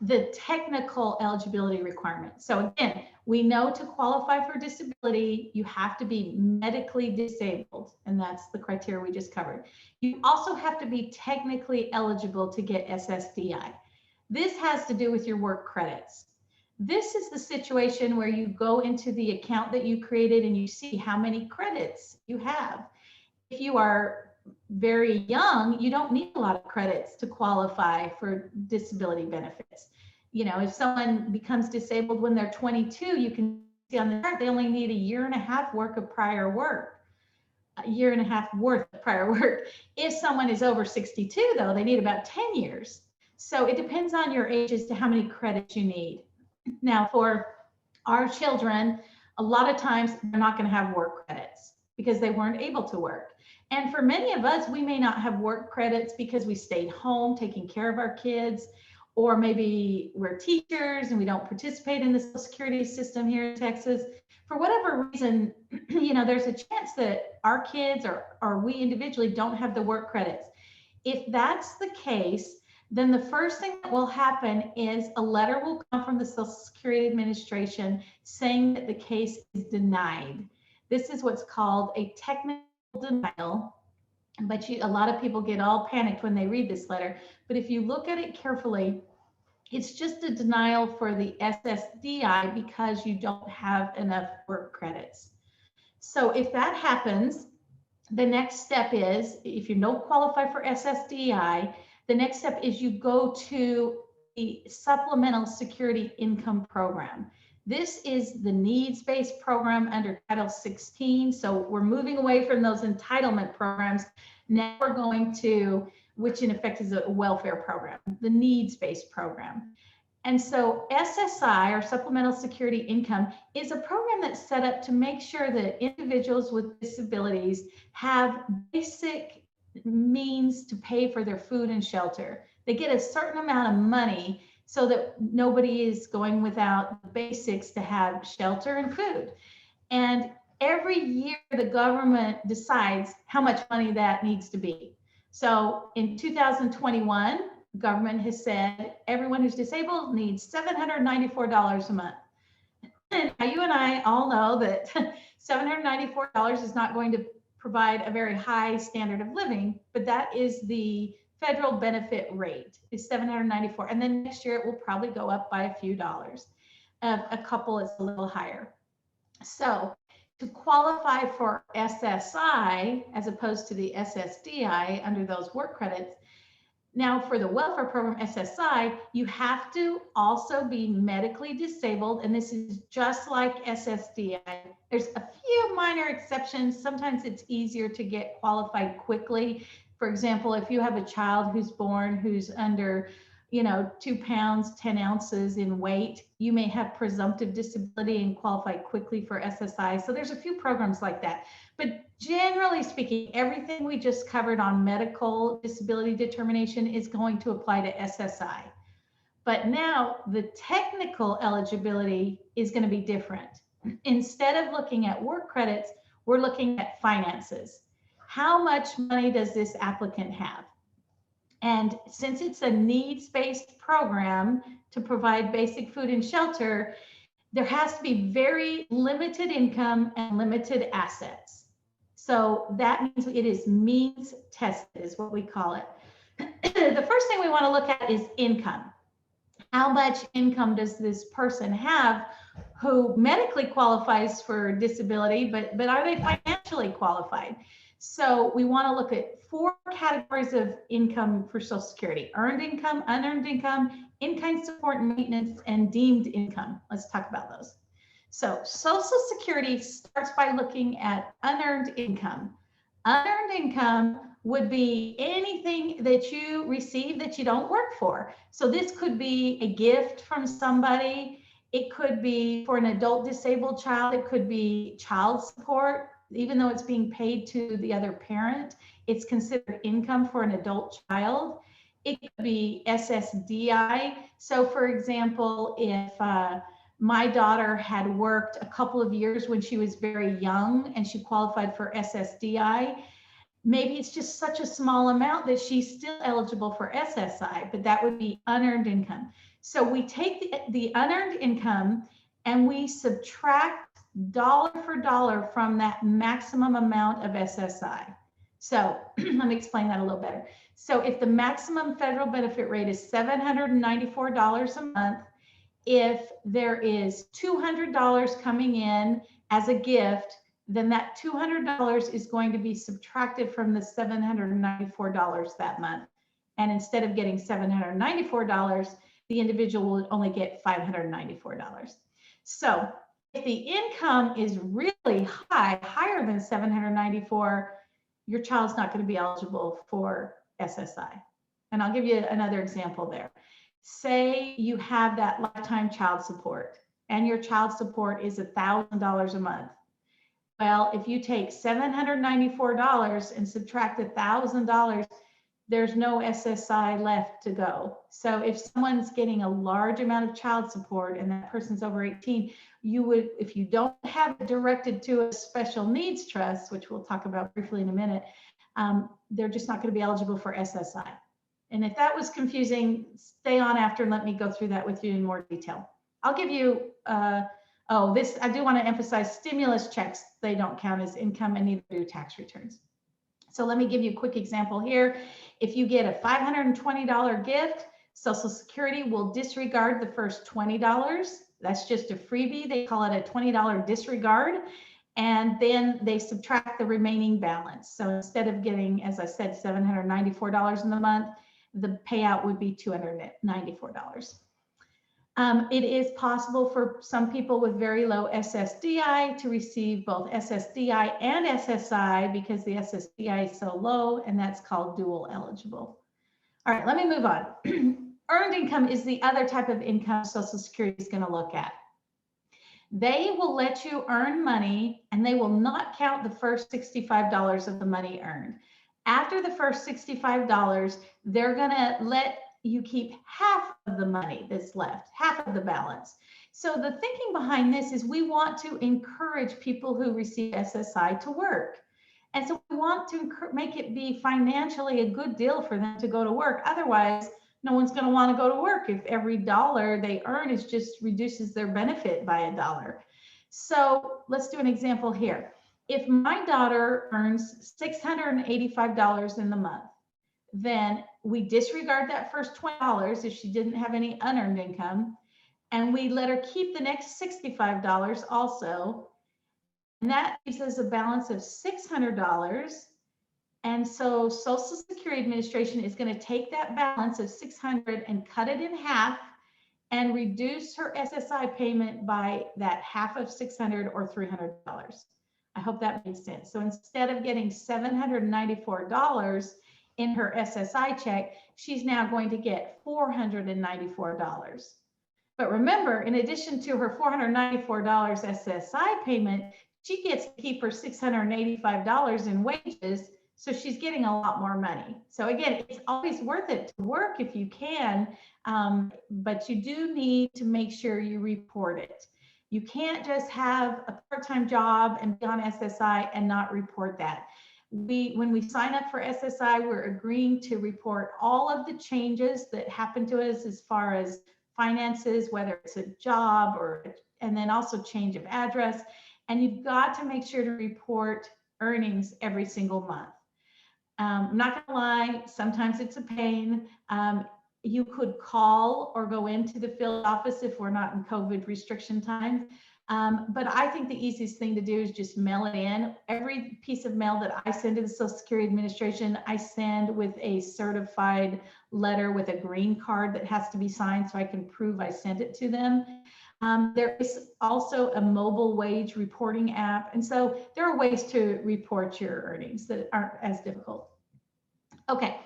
the technical eligibility requirements. So again, we know to qualify for disability, you have to be medically disabled, and that's the criteria we just covered. You also have to be technically eligible to get SSDI. This has to do with your work credits. This is the situation where you go into the account that you created and you see how many credits you have. If you are very young, you don't need a lot of credits to qualify for disability benefits. You know, if someone becomes disabled when they're 22, you can see on the chart they only need a year and a half worth of prior work. A year and a half worth of prior work. If someone is over 62, though, they need about 10 years. So it depends on your age as to how many credits you need. Now, for our children, a lot of times they're not going to have work credits because they weren't able to work. And for many of us, we may not have work credits because we stayed home taking care of our kids, or maybe we're teachers and we don't participate in the Social Security system here in Texas. For whatever reason, there's a chance that our kids or we individually don't have the work credits. If that's the case, then the first thing that will happen is a letter will come from the Social Security Administration saying that the case is denied. This is what's called a technical denial, but a lot of people get all panicked when they read this letter. But if you look at it carefully, it's just a denial for the SSDI because you don't have enough work credits. So if that happens, the next step is, if you don't qualify for SSDI, the next step is you go to the Supplemental Security Income Program. This is the needs-based program under Title 16. So we're moving away from those entitlement programs. Now we're going to, which in effect is a welfare program, the needs-based program. And so SSI, or Supplemental Security Income, is a program that's set up to make sure that individuals with disabilities have basic means to pay for their food and shelter. They get a certain amount of money so that nobody is going without the basics to have shelter and food. And every year the government decides how much money that needs to be. So in 2021, the government has said everyone who's disabled needs $794 a month. And you and I all know that $794 is not going to provide a very high standard of living, but that is the federal benefit rate, is $794. And then next year it will probably go up by a few dollars. A couple is a little higher. So to qualify for SSI as opposed to the SSDI under those work credits, now for the welfare program SSI, you have to also be medically disabled, and this is just like SSDI. There's a few minor exceptions. Sometimes it's easier to get qualified quickly. For example, if you have a child who's born who's under 2 pounds, 10 ounces in weight, you may have presumptive disability and qualify quickly for SSI. So there's a few programs like that. But generally speaking, everything we just covered on medical disability determination is going to apply to SSI. But now the technical eligibility is going to be different. Instead of looking at work credits, we're looking at finances. How much money does this applicant have? And since it's a needs-based program to provide basic food and shelter, there has to be very limited income and limited assets. So that means it is means tested, is what we call it. The first thing we want to look at is income. How much income does this person have who medically qualifies for disability, but are they financially qualified? So we want to look at 4 categories of income for Social Security: earned income, unearned income, in-kind support and maintenance, and deemed income. Let's talk about those. So Social Security starts by looking at unearned income. Unearned income would be anything that you receive that you don't work for. So this could be a gift from somebody. It could be for an adult disabled child. It could be child support. Even though it's being paid to the other parent, it's considered income for an adult child. It could be SSDI. So for example, if my daughter had worked a couple of years when she was very young and she qualified for SSDI, maybe it's just such a small amount that she's still eligible for SSI, but that would be unearned income. So we take the unearned income and we subtract dollar for dollar from that maximum amount of SSI. So let me explain that a little better. So if the maximum federal benefit rate is $794 a month, if there is $200 coming in as a gift, then that $200 is going to be subtracted from the $794 that month. And instead of getting $794, the individual will only get $594. So if the income is really high, higher than $794, your child's not going to be eligible for SSI. And I'll give you another example there. Say you have that lifetime child support and your child support is $1,000 a month. Well, if you take $794 and subtract $1,000, there's no SSI left to go. So if someone's getting a large amount of child support and that person's over 18, you would, if you don't have it directed to a special needs trust, which we'll talk about briefly in a minute, they're just not going to be eligible for SSI. And if that was confusing, stay on after and let me go through that with you in more detail. I'll give you, I do want to emphasize stimulus checks. They don't count as income and neither do tax returns. So let me give you a quick example here. If you get a $520 gift, Social Security will disregard the first $20. That's just a freebie. They call it a $20 disregard. And then they subtract the remaining balance. So instead of getting, as I said, $794 in the month, the payout would be $294. It is possible for some people with very low SSDI to receive both SSDI and SSI because the SSDI is so low, and that's called dual eligible. All right, let me move on. Earned income is the other type of income Social Security is going to look at. They will let you earn money and they will not count the first $65 of the money earned. After the first $65, they're going to let you keep half of the money that's left, half of the balance. So the thinking behind this is we want to encourage people who receive SSI to work. And so we want to make it be financially a good deal for them to go to work. Otherwise, no one's going to want to go to work if every dollar they earn is just reduces their benefit by $1. So let's do an example here. If my daughter earns $685 in the month, then we disregard that first $20 if she didn't have any unearned income, and we let her keep the next $65 also. And that gives us a balance of $600. And so Social Security Administration is going to take that balance of $600 and cut it in half and reduce her SSI payment by that half of $600 or $300. I hope that makes sense. So instead of getting $794 in her SSI check, she's now going to get $494. But remember, in addition to her $494 SSI payment, she gets to keep her $685 in wages. So she's getting a lot more money. So again, it's always worth it to work if you can, but you do need to make sure you report it. You can't just have a part-time job and be on SSI and not report that. When we sign up for SSI, we're agreeing to report all of the changes that happen to us as far as finances, whether it's a job and then also change of address. And you've got to make sure to report earnings every single month. I'm not gonna lie, sometimes it's a pain. You could call or go into the field office if we're not in COVID restriction time. But I think the easiest thing to do is just mail it in. Every piece of mail that I send to the Social Security Administration, I send with a certified letter with a green card that has to be signed so I can prove I sent it to them. There is also a mobile wage reporting app. And so there are ways to report your earnings that aren't as difficult. Okay,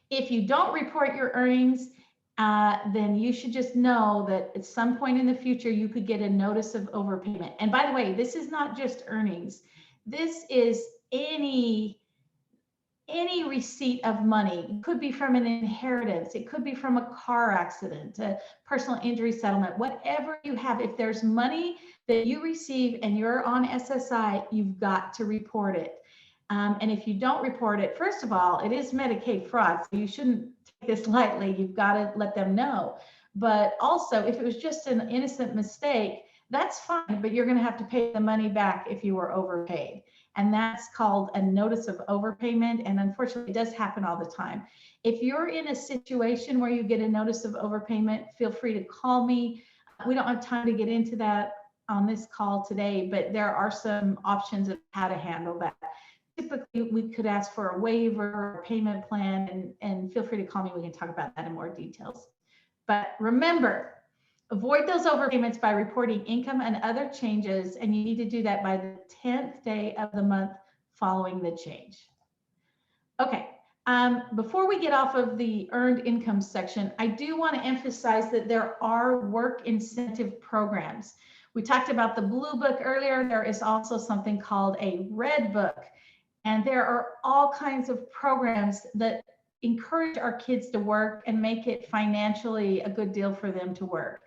if you don't report your earnings, then you should just know that at some point in the future, you could get a notice of overpayment. And by the way, this is not just earnings. This is any receipt of money. It could be from an inheritance. It could be from a car accident, a personal injury settlement, whatever you have. If there's money that you receive and you're on SSI, you've got to report it. And if you don't report it, first of all, it is Medicaid fraud, so you shouldn't take this lightly. You've got to let them know. But also, if it was just an innocent mistake, that's fine, but you're going to have to pay the money back if you were overpaid. And that's called a notice of overpayment. And unfortunately, it does happen all the time. If you're in a situation where you get a notice of overpayment, feel free to call me. We don't have time to get into that on this call today, but there are some options of how to handle that. Typically, we could ask for a waiver or a payment plan, and feel free to call me. We can talk about that in more details. But remember, avoid those overpayments by reporting income and other changes, and you need to do that by the 10th day of the month following the change. Okay, before we get off of the earned income section, I do want to emphasize that there are work incentive programs. We talked about the blue book earlier. There is also something called a red book. And there are all kinds of programs that encourage our kids to work and make it financially a good deal for them to work.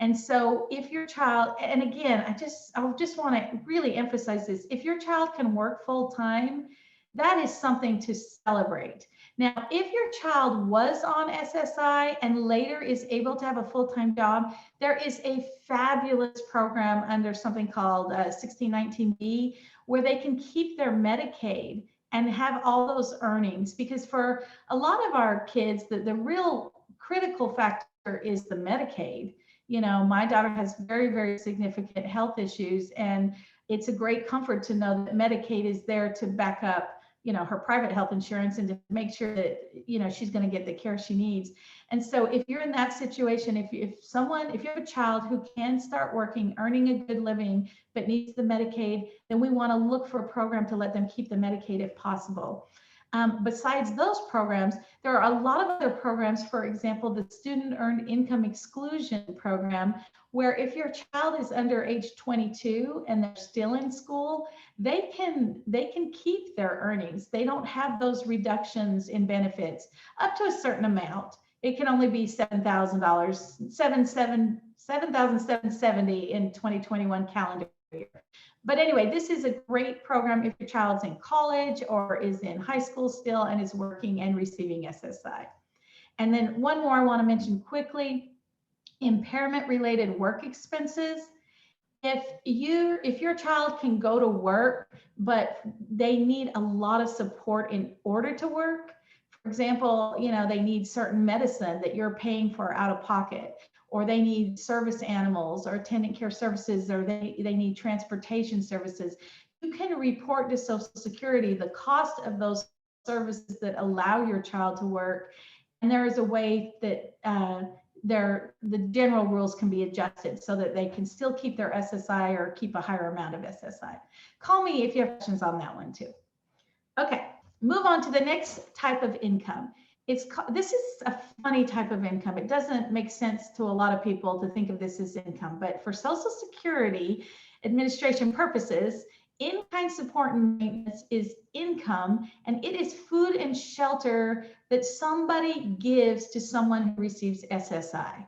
And so if your child, and again, I just want to really emphasize this, if your child can work full time, that is something to celebrate. Now, if your child was on SSI and later is able to have a full-time job, there is a fabulous program under something called 1619B where they can keep their Medicaid and have all those earnings. Because for a lot of our kids, the real critical factor is the Medicaid. You know, my daughter has very, very significant health issues, and it's a great comfort to know that Medicaid is there to back up, you know, her private health insurance and to make sure that, you know, she's going to get the care she needs. And so if you're in that situation, if you have a child who can start working, earning a good living, but needs the Medicaid, then we want to look for a program to let them keep the Medicaid if possible. Besides those programs, there are a lot of other programs, for example, the Student Earned Income Exclusion Program, where if your child is under age 22 and they're still in school, they can keep their earnings. They don't have those reductions in benefits up to a certain amount. It can only be $7,000, $7,770 in 2021 calendar year. But anyway, this is a great program if your child's in college or is in high school still and is working and receiving SSI. And then one more I want to mention quickly, impairment related work expenses. If your child can go to work, but they need a lot of support in order to work, for example, you know, they need certain medicine that you're paying for out of pocket, or they need service animals or attendant care services, or they need transportation services, you can report to Social Security the cost of those services that allow your child to work. And there is a way that the general rules can be adjusted so that they can still keep their SSI or keep a higher amount of SSI. Call me if you have questions on that one too. Okay, move on to the next type of income. This is a funny type of income. It doesn't make sense to a lot of people to think of this as income, but for Social Security Administration purposes, in-kind support and maintenance is income, and it is food and shelter that somebody gives to someone who receives SSI.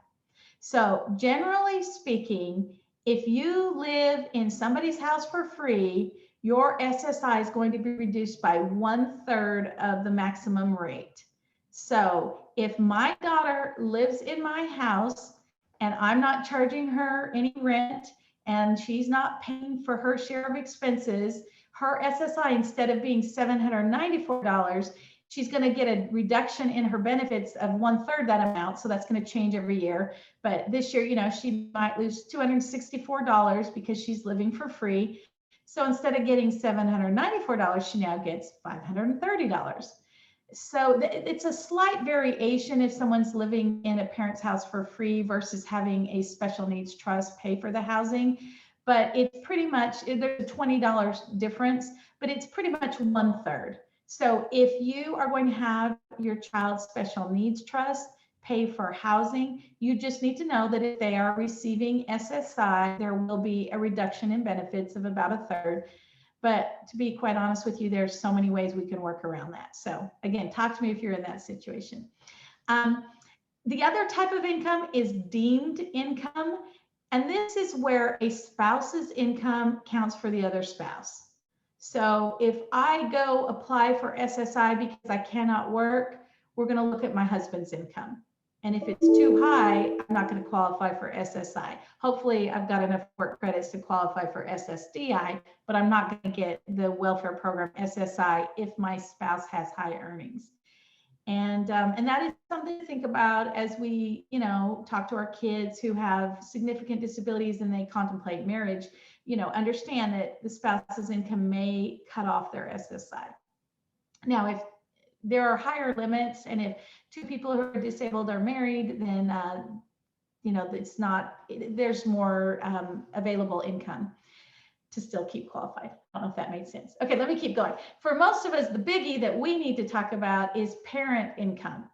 So generally speaking, if you live in somebody's house for free, your SSI is going to be reduced by 1/3 of the maximum rate. So if my daughter lives in my house and I'm not charging her any rent and she's not paying for her share of expenses, her SSI, instead of being $794, she's going to get a reduction in her benefits of 1/3 that amount. So that's going to change every year. But this year, you know, she might lose $264 because she's living for free. So instead of getting $794, she now gets $530. So it's a slight variation if someone's living in a parent's house for free versus having a special needs trust pay for the housing. But it's pretty much, there's a $20 difference, but it's pretty much 1/3. So if you are going to have your child's special needs trust pay for housing, you just need to know that if they are receiving SSI, there will be a reduction in benefits of about 1/3. But to be quite honest with you, there's so many ways we can work around that. So again, talk to me if you're in that situation. The other type of income is deemed income. And this is where a spouse's income counts for the other spouse. So if I go apply for SSI because I cannot work, we're going to look at my husband's income. And if it's too high, I'm not going to qualify for SSI. Hopefully, I've got enough work credits to qualify for SSDI, but I'm not going to get the welfare program SSI if my spouse has high earnings. And that is something to think about as we, you know, talk to our kids who have significant disabilities and they contemplate marriage. You know, understand that the spouse's income may cut off their SSI. Now, if there are higher limits, and if two people who are disabled are married, then you know, it's not, there's more available income to still keep qualified. I don't know if that made sense. Okay, let me keep going. For most of us, the biggie that we need to talk about is parent income.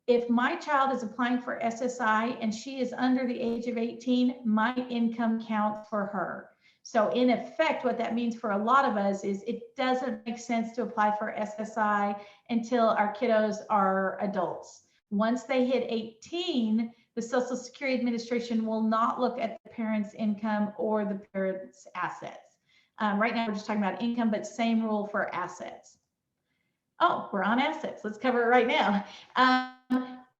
if my child is applying for SSI and she is under the age of 18, my income counts for her. So in effect, what that means for a lot of us is it doesn't make sense to apply for SSI until our kiddos are adults. Once they hit 18, the Social Security Administration will not look at the parent's income or the parent's assets. Right now, we're just talking about income, but same rule for assets. Oh, we're on assets. Let's cover it right now.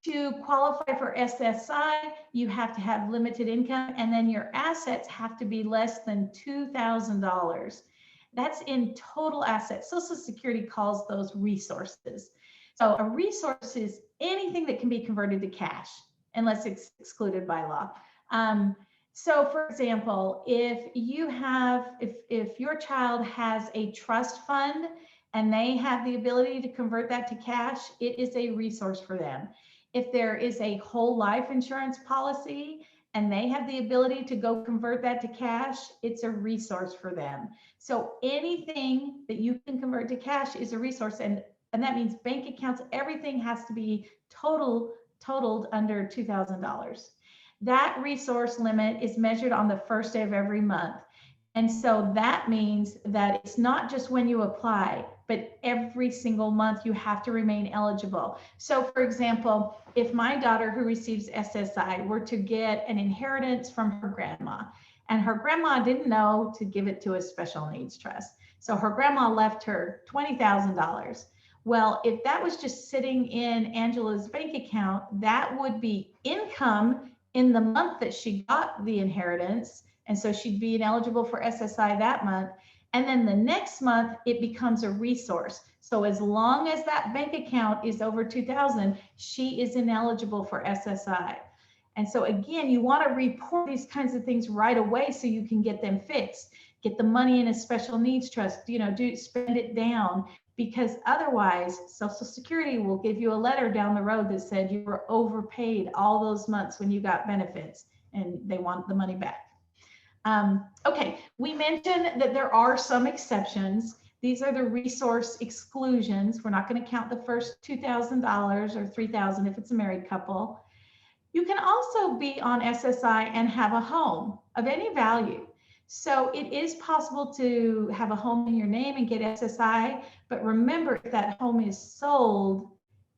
To qualify for SSI, you have to have limited income, and then your assets have to be less than $2,000. That's in total assets. Social Security calls those resources. So a resource is anything that can be converted to cash, unless it's excluded by law. So for example, if your child has a trust fund and they have the ability to convert that to cash, it is a resource for them. If there is a whole life insurance policy and they have the ability to go convert that to cash, it's a resource for them. So anything that you can convert to cash is a resource, and that means bank accounts, everything has to be totaled under $2,000. That resource limit is measured on the first day of every month. And so that means that it's not just when you apply, but every single month you have to remain eligible. So for example, if my daughter who receives SSI were to get an inheritance from her grandma, and her grandma didn't know to give it to a special needs trust, so her grandma left her $20,000. Well, if that was just sitting in Angela's bank account, that would be income in the month that she got the inheritance. And so she'd be ineligible for SSI that month. And then the next month, it becomes a resource. So as long as that bank account is over 2,000, she is ineligible for SSI. And so again, you want to report these kinds of things right away so you can get them fixed. Get the money in a special needs trust, spend it down, because otherwise Social Security will give you a letter down the road that said you were overpaid all those months when you got benefits and they want the money back. Okay, we mentioned that there are some exceptions. These are the resource exclusions. We're not going to count the first $2,000 or $3,000 if it's a married couple. You can also be on SSI and have a home of any value. So it is possible to have a home in your name and get SSI, but remember, if that home is sold,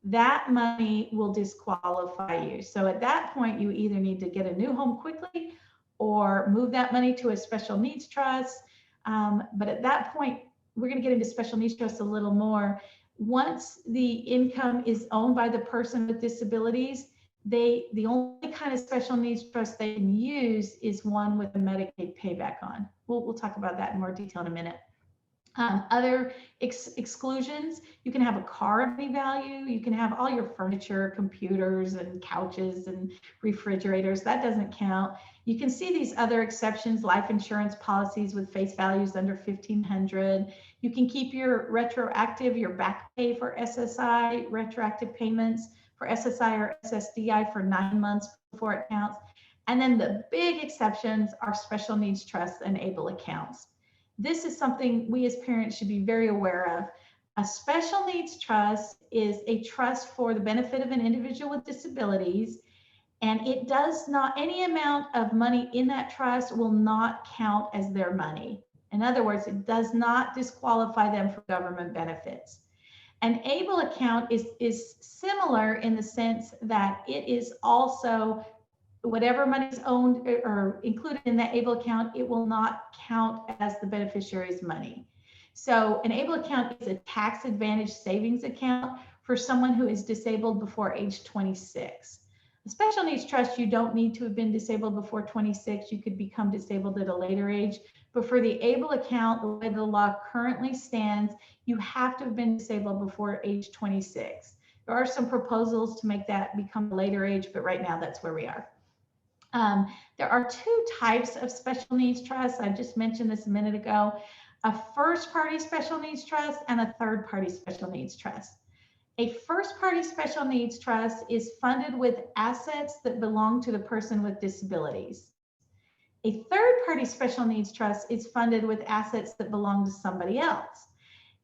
that money will disqualify you. So at that point, you either need to get a new home quickly or move that money to a special needs trust. But at that point, we're going to get into special needs trust a little more. Once the income is owned by the person with disabilities, the only kind of special needs trust they can use is one with a Medicaid payback on. We'll talk about that in more detail in a minute. Other exclusions, you can have a car of any value, you can have all your furniture, computers and couches and refrigerators, that doesn't count. You can see these other exceptions, life insurance policies with face values under $1,500. You can keep your back pay for SSI, retroactive payments for SSI or SSDI for 9 months before it counts. And then the big exceptions are special needs trusts and ABLE accounts. This is something we as parents should be very aware of. A special needs trust is a trust for the benefit of an individual with disabilities, and it does not, any amount of money in that trust will not count as their money. In other words, it does not disqualify them for government benefits. An ABLE account is similar in the sense that it is also whatever money is owned or included in that ABLE account, it will not count as the beneficiary's money. So an ABLE account is a tax advantage savings account for someone who is disabled before age 26. A special needs trust, you don't need to have been disabled before 26. You could become disabled at a later age. But for the ABLE account, the way the law currently stands, you have to have been disabled before age 26. There are some proposals to make that become a later age, but right now that's where we are. There are two types of special needs trusts. I just mentioned this a minute ago: a first-party special needs trust and a third-party special needs trust. A first-party special needs trust is funded with assets that belong to the person with disabilities. A third-party special needs trust is funded with assets that belong to somebody else.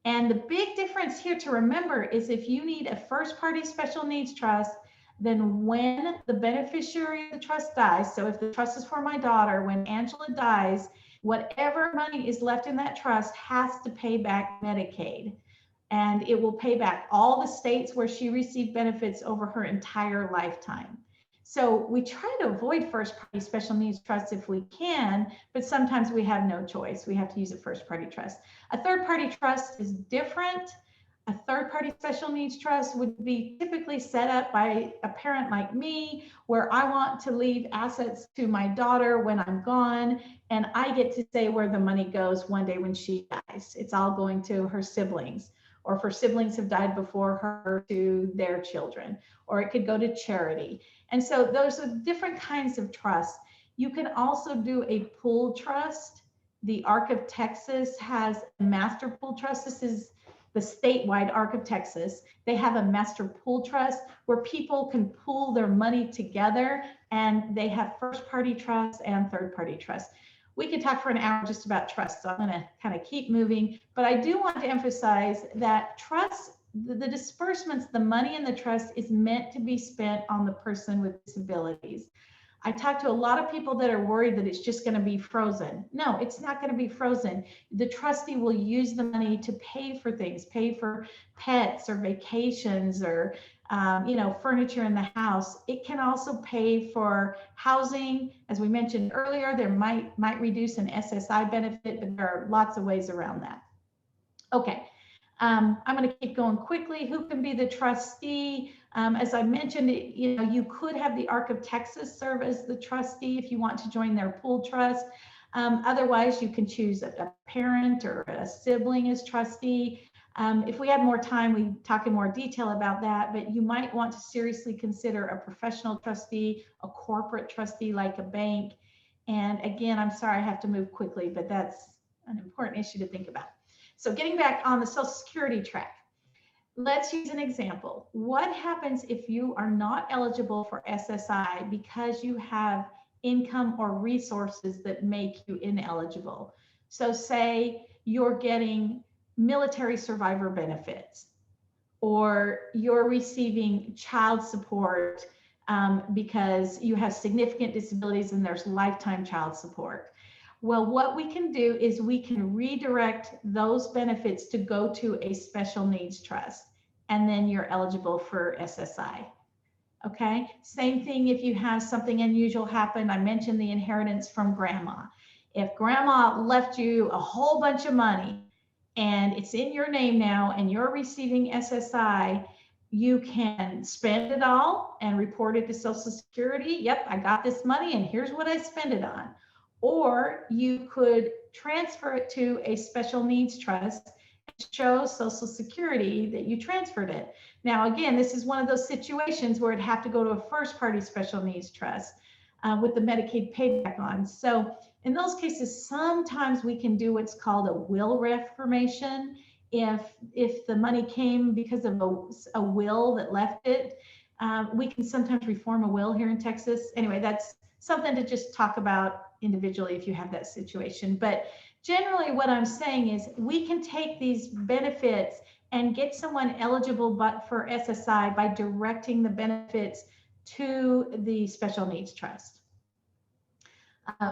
And the big difference here to remember is if you need a first-party special needs trust, then when the beneficiary of the trust dies, so if the trust is for my daughter, when Angela dies, whatever money is left in that trust has to pay back Medicaid. And it will pay back all the states where she received benefits over her entire lifetime. So we try to avoid first party special needs trusts if we can, but sometimes we have no choice. We have to use a first party trust. A third party trust is different. A third party special needs trust would be typically set up by a parent like me, where I want to leave assets to my daughter when I'm gone, and I get to say where the money goes one day when she dies. It's all going to her siblings, or if her siblings have died before her, to their children, or it could go to charity. And so those are different kinds of trusts. You can also do a pool trust. The Arc of Texas has a master pool trust. This is the statewide Arc of Texas. They have a master pool trust where people can pool their money together, and they have first party trusts and third party trusts. We could talk for an hour just about trust, so I'm going to kind of keep moving, but I do want to emphasize that trust, the disbursements, the money in the trust is meant to be spent on the person with disabilities. I talk to a lot of people that are worried that it's just going to be frozen. No, it's not going to be frozen. The trustee will use the money to pay for things, pay for pets or vacations or furniture in the house. It can also pay for housing. As we mentioned earlier, there might reduce an SSI benefit, but there are lots of ways around that. Okay. I'm going to keep going quickly. Who can be the trustee? As I mentioned, you could have the Arc of Texas serve as the trustee if you want to join their pool trust. Otherwise, you can choose a parent or a sibling as trustee. If we had more time, we'd talk in more detail about that, but you might want to seriously consider a professional trustee, a corporate trustee like a bank. And again, I'm sorry I have to move quickly, but that's an important issue to think about. So getting back on the Social Security track, let's use an example. What happens if you are not eligible for SSI because you have income or resources that make you ineligible? So say you're getting military survivor benefits, or you're receiving child support because you have significant disabilities and there's lifetime child support. Well, what we can do is we can redirect those benefits to go to a special needs trust, and then you're eligible for SSI. Okay, same thing if you have something unusual happen. I mentioned the inheritance from grandma. If grandma left you a whole bunch of money and it's in your name now and you're receiving SSI, you can spend it all and report it to Social Security. Yep, I got this money and here's what I spent it on. Or you could transfer it to a special needs trust and show Social Security that you transferred it. Now, again, this is one of those situations where it'd have to go to a first party special needs trust with the Medicaid payback on. So in those cases, sometimes we can do what's called a will reformation. If the money came because of a will that left it, we can sometimes reform a will here in Texas. Anyway, that's something to just talk about individually if you have that situation. But generally what I'm saying is we can take these benefits and get someone eligible but for SSI by directing the benefits to the special needs trust.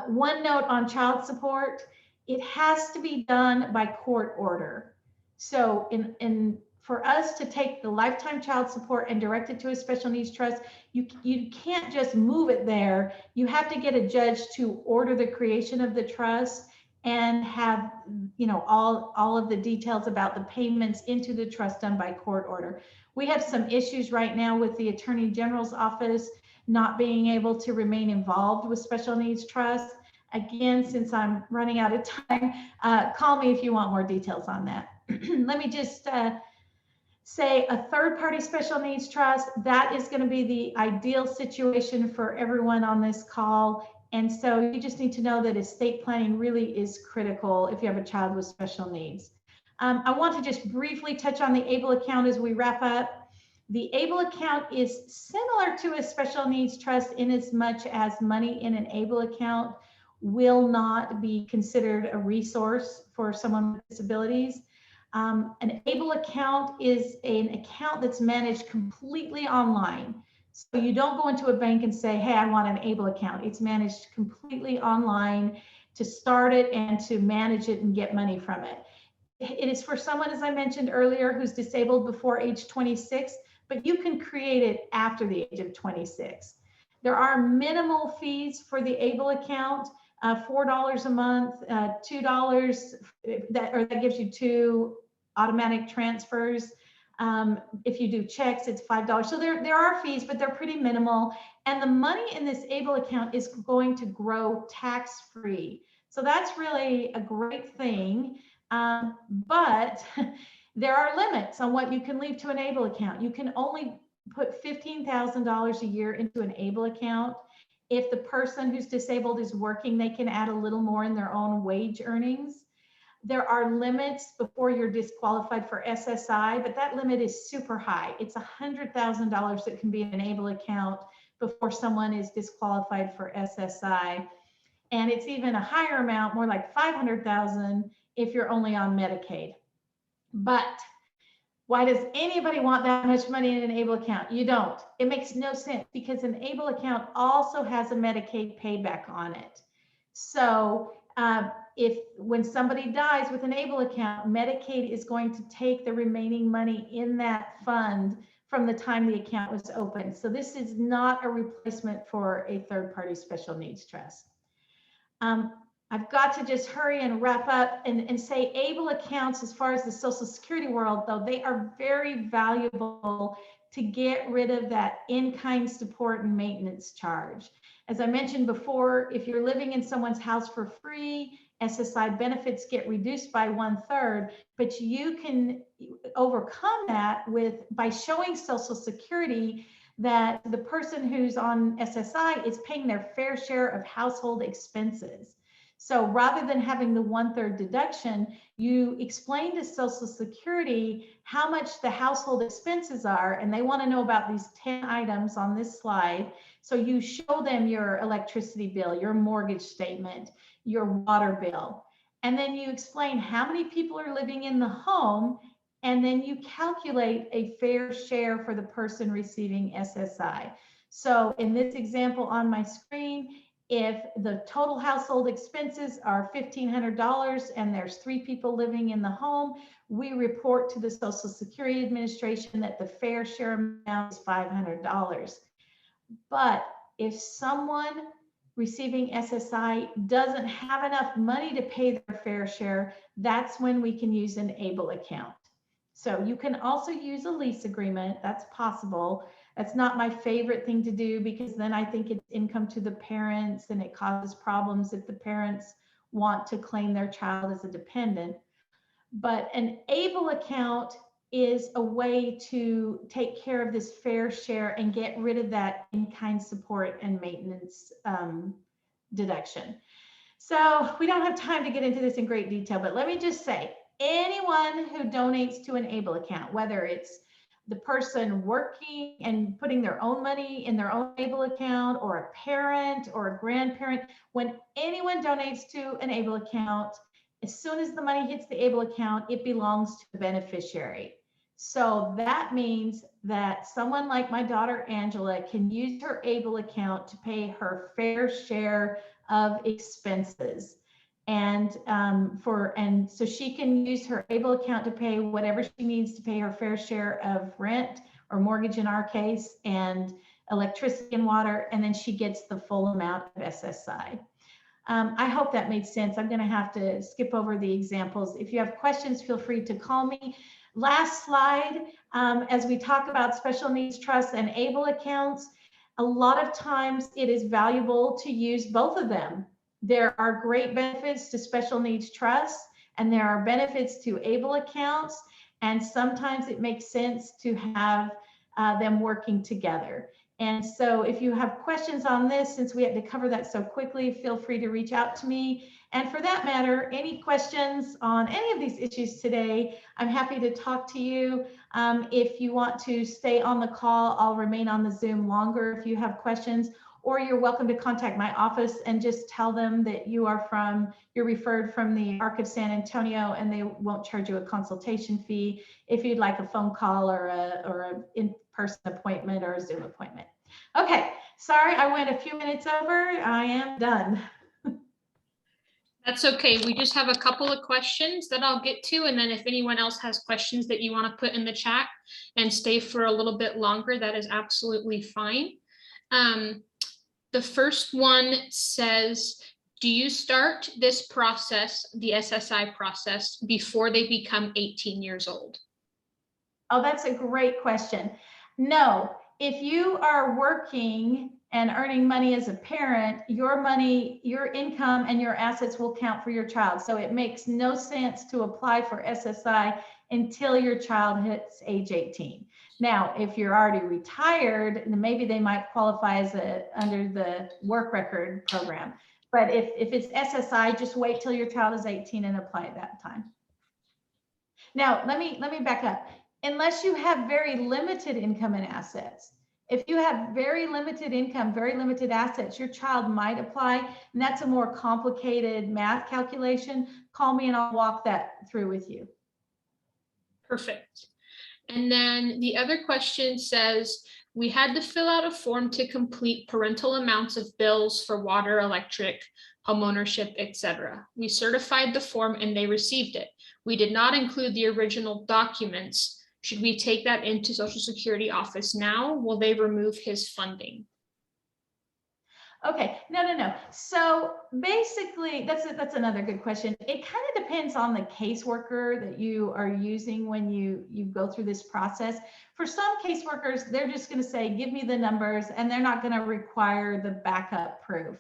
One note on child support, it has to be done by court order. So for us to take the lifetime child support and direct it to a special needs trust, you can't just move it there. You have to get a judge to order the creation of the trust and have all of the details about the payments into the trust done by court order. We have some issues right now with the Attorney General's office not being able to remain involved with special needs trusts. Again, since I'm running out of time, call me if you want more details on that. Let me just say a third party special needs trust, that is going to be the ideal situation for everyone on this call. And so you just need to know that estate planning really is critical if you have a child with special needs. I want to just briefly touch on the ABLE account as we wrap up. The ABLE account is similar to a special needs trust in as much as money in an ABLE account will not be considered a resource for someone with disabilities. An ABLE account is an account that's managed completely online. So you don't go into a bank and say, hey, I want an ABLE account. It's managed completely online to start it and to manage it and get money from it. It is for someone, as I mentioned earlier, who's disabled before age 26, but you can create it after the age of 26. There are minimal fees for the ABLE account, $4 a month, $2, that gives you 2 automatic transfers. If you do checks, it's $5. So there are fees, but they're pretty minimal. And the money in this ABLE account is going to grow tax-free. So that's really a great thing. But there are limits on what you can leave to an ABLE account. You can only put $15,000 a year into an ABLE account. If the person who's disabled is working, they can add a little more in their own wage earnings. There are limits before you're disqualified for SSI, but that limit is super high. It's $100,000 that can be in an ABLE account before someone is disqualified for SSI. And it's even a higher amount, more like $500,000 if you're only on Medicaid. But why does anybody want that much money in an ABLE account? You don't. It makes no sense because an ABLE account also has a Medicaid payback on it. So when somebody dies with an ABLE account, Medicaid is going to take the remaining money in that fund from the time the account was opened. So this is not a replacement for a third-party special needs trust. I've got to just hurry and wrap up and say ABLE accounts, as far as the Social Security world, though, they are very valuable to get rid of that in-kind support and maintenance charge. As I mentioned before, if you're living in someone's house for free, SSI benefits get reduced by 1/3, but you can overcome that by showing Social Security that the person who's on SSI is paying their fair share of household expenses. So rather than having the 1/3 deduction, you explain to Social Security how much the household expenses are, and they want to know about these 10 items on this slide. So you show them your electricity bill, your mortgage statement, your water bill, and then you explain how many people are living in the home, and then you calculate a fair share for the person receiving SSI. So in this example on my screen, if the total household expenses are $1,500 and there's 3 people living in the home, we report to the Social Security Administration that the fair share amount is $500. But if someone receiving SSI doesn't have enough money to pay their fair share, that's when we can use an ABLE account. So you can also use a lease agreement. That's possible. That's not my favorite thing to do because then I think it's income to the parents and it causes problems if the parents want to claim their child as a dependent. But an ABLE account is a way to take care of this fair share and get rid of that in-kind support and maintenance deduction. So we don't have time to get into this in great detail, but let me just say, anyone who donates to an ABLE account, whether it's the person working and putting their own money in their own ABLE account, or a parent or a grandparent, when anyone donates to an ABLE account, as soon as the money hits the ABLE account, it belongs to the beneficiary. So that means that someone like my daughter Angela can use her ABLE account to pay her fair share of expenses. And so she can use her ABLE account to pay whatever she needs to pay her fair share of rent or mortgage in our case, and electricity and water, and then she gets the full amount of SSI. I hope that made sense. I'm going to have to skip over the examples. If you have questions, feel free to call me. Last slide, as we talk about special needs trusts and ABLE accounts, a lot of times it is valuable to use both of them. There are great benefits to special needs trusts, and there are benefits to ABLE accounts, and sometimes it makes sense to have them working together. And so if you have questions on this, since we had to cover that so quickly, feel free to reach out to me. And for that matter, any questions on any of these issues today, I'm happy to talk to you. If you want to stay on the call, I'll remain on the Zoom longer if you have questions, or you're welcome to contact my office and just tell them that you're referred from the ARC of San Antonio, and they won't charge you a consultation fee if you'd like a phone call or a in-person appointment or a Zoom appointment. Okay, sorry, I went a few minutes over. I am done. That's okay. We just have a couple of questions that I'll get to, and then if anyone else has questions that you want to put in the chat and stay for a little bit longer, that is absolutely fine. The first one says, do you start this process, the SSI process, before they become 18 years old? Oh, that's a great question. No, if you are working and earning money as a parent, your money, your income and your assets will count for your child. So it makes no sense to apply for SSI until your child hits age 18. Now, if you're already retired, then maybe they might qualify as under the work record program. But if it's SSI, just wait till your child is 18 and apply at that time. Now, let me back up. Unless you have very limited income and assets. If you have very limited income, very limited assets, your child might apply, and that's a more complicated math calculation. Call me and I'll walk that through with you. Perfect. And then the other question says, we had to fill out a form to complete parental amounts of bills for water, electric, homeownership, etc. We certified the form and they received it. We did not include the original documents. Should we take that into Social Security office now? Will they remove his funding? Okay, no. So basically, that's another good question. It kind of depends on the caseworker that you are using when you go through this process. For some caseworkers, they're just going to say, give me the numbers, and they're not going to require the backup proof.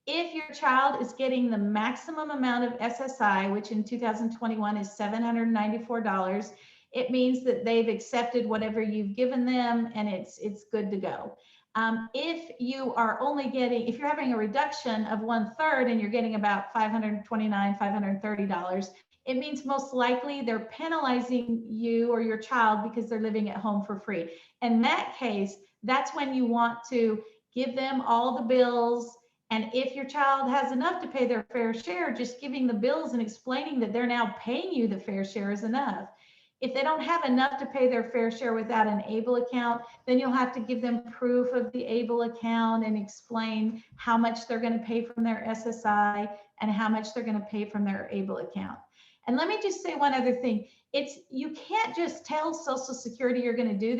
If your child is getting the maximum amount of SSI, which in 2021 is $794, it means that they've accepted whatever you've given them and it's good to go. If you are only getting, if you're having a reduction of 1/3 and you're getting about $529, $530, it means most likely they're penalizing you or your child because they're living at home for free. In that case, that's when you want to give them all the bills. And if your child has enough to pay their fair share, just giving the bills and explaining that they're now paying you the fair share is enough. If they don't have enough to pay their fair share without an ABLE account, then you'll have to give them proof of the ABLE account and explain how much they're going to pay from their SSI and how much they're going to pay from their ABLE account. And let me just say one other thing. You can't just tell Social Security you're going to do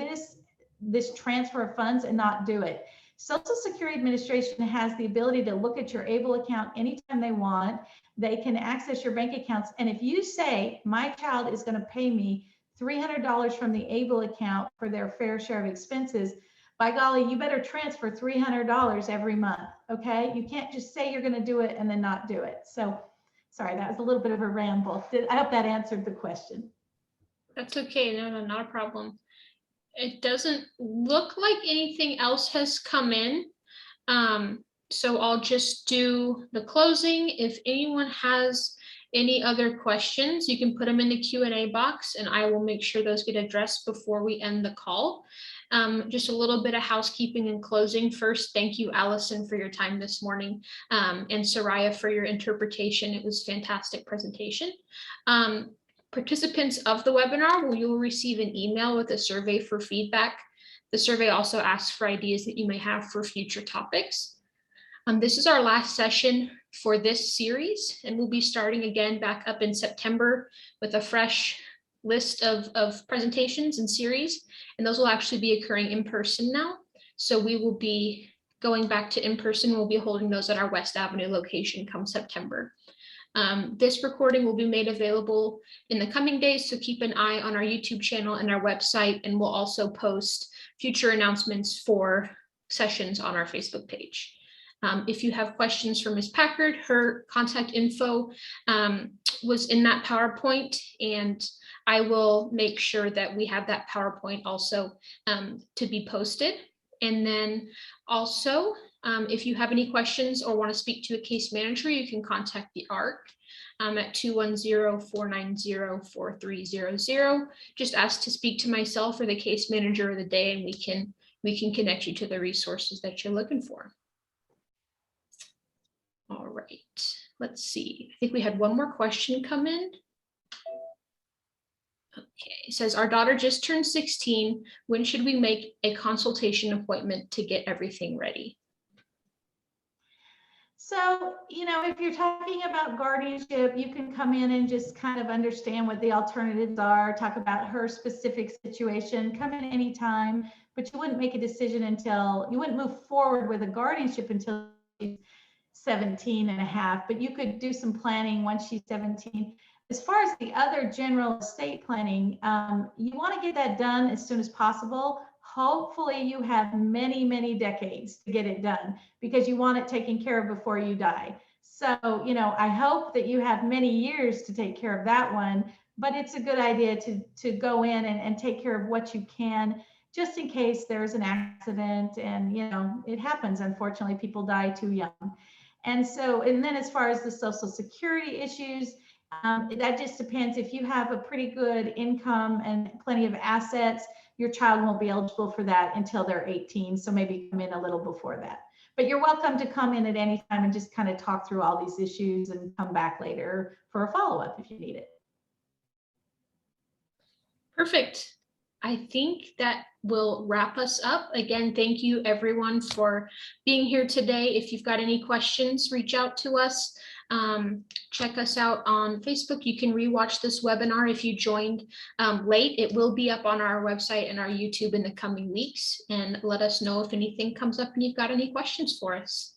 this transfer of funds and not do it. Social Security Administration has the ability to look at your ABLE account anytime they want. They can access your bank accounts. And if you say, my child is going to pay me $300 from the ABLE account for their fair share of expenses, by golly, you better transfer $300 every month, okay? You can't just say you're going to do it and then not do it. So, sorry, that was a little bit of a ramble. I hope that answered the question. That's okay. No, not a problem. It doesn't look like anything else has come in. So I'll just do the closing. If anyone has any other questions, you can put them in the Q&A box and I will make sure those get addressed before we end the call. Just a little bit of housekeeping and closing. First, thank you, Alison, for your time this morning, and Soraya for your interpretation. It was a fantastic presentation. Participants of the webinar, you will receive an email with a survey for feedback. The survey also asks for ideas that you may have for future topics. This is our last session for this series, and we'll be starting again back up in September with a fresh list of presentations and series, and those will actually be occurring in person now. So we will be going back to in person. We'll be holding those at our West Avenue location come September. This recording will be made available in the coming days, so keep an eye on our YouTube channel and our website, and we'll also post future announcements for sessions on our Facebook page. If you have questions for Ms. Packard, her contact info was in that PowerPoint, and I will make sure that we have that PowerPoint also to be posted. And then also, if you have any questions or want to speak to a case manager, you can contact the ARC at 210-490-4300. Just ask to speak to myself or the case manager of the day, and we can connect you to the resources that you're looking for. All right, let's see. I think we had one more question come in. Okay, it says our daughter just turned 16. When should we make a consultation appointment to get everything ready? So, if you're talking about guardianship, you can come in and just kind of understand what the alternatives are, talk about her specific situation, come in anytime, but you wouldn't make a decision you wouldn't move forward with a guardianship until she's 17 and a half, but you could do some planning once she's 17. As far as the other general estate planning, you want to get that done as soon as possible. Hopefully you have many, many decades to get it done because you want it taken care of before you die. So, I hope that you have many years to take care of that one, but it's a good idea to go in and take care of what you can, just in case there's an accident and, it happens. Unfortunately, people die too young. And then as far as the Social Security issues, that just depends. If you have a pretty good income and plenty of assets, your child won't be eligible for that until they're 18. So maybe come in a little before that. But you're welcome to come in at any time and just kind of talk through all these issues and come back later for a follow-up if you need it. Perfect. I think that will wrap us up. Again, thank you everyone for being here today. If you've got any questions, reach out to us. Check us out on Facebook. You can rewatch this webinar if you joined late. It will be up on our website and our YouTube in the coming weeks. And let us know if anything comes up and you've got any questions for us.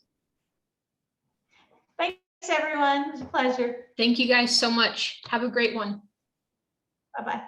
Thanks, everyone. It was a pleasure. Thank you guys so much. Have a great one. Bye-bye.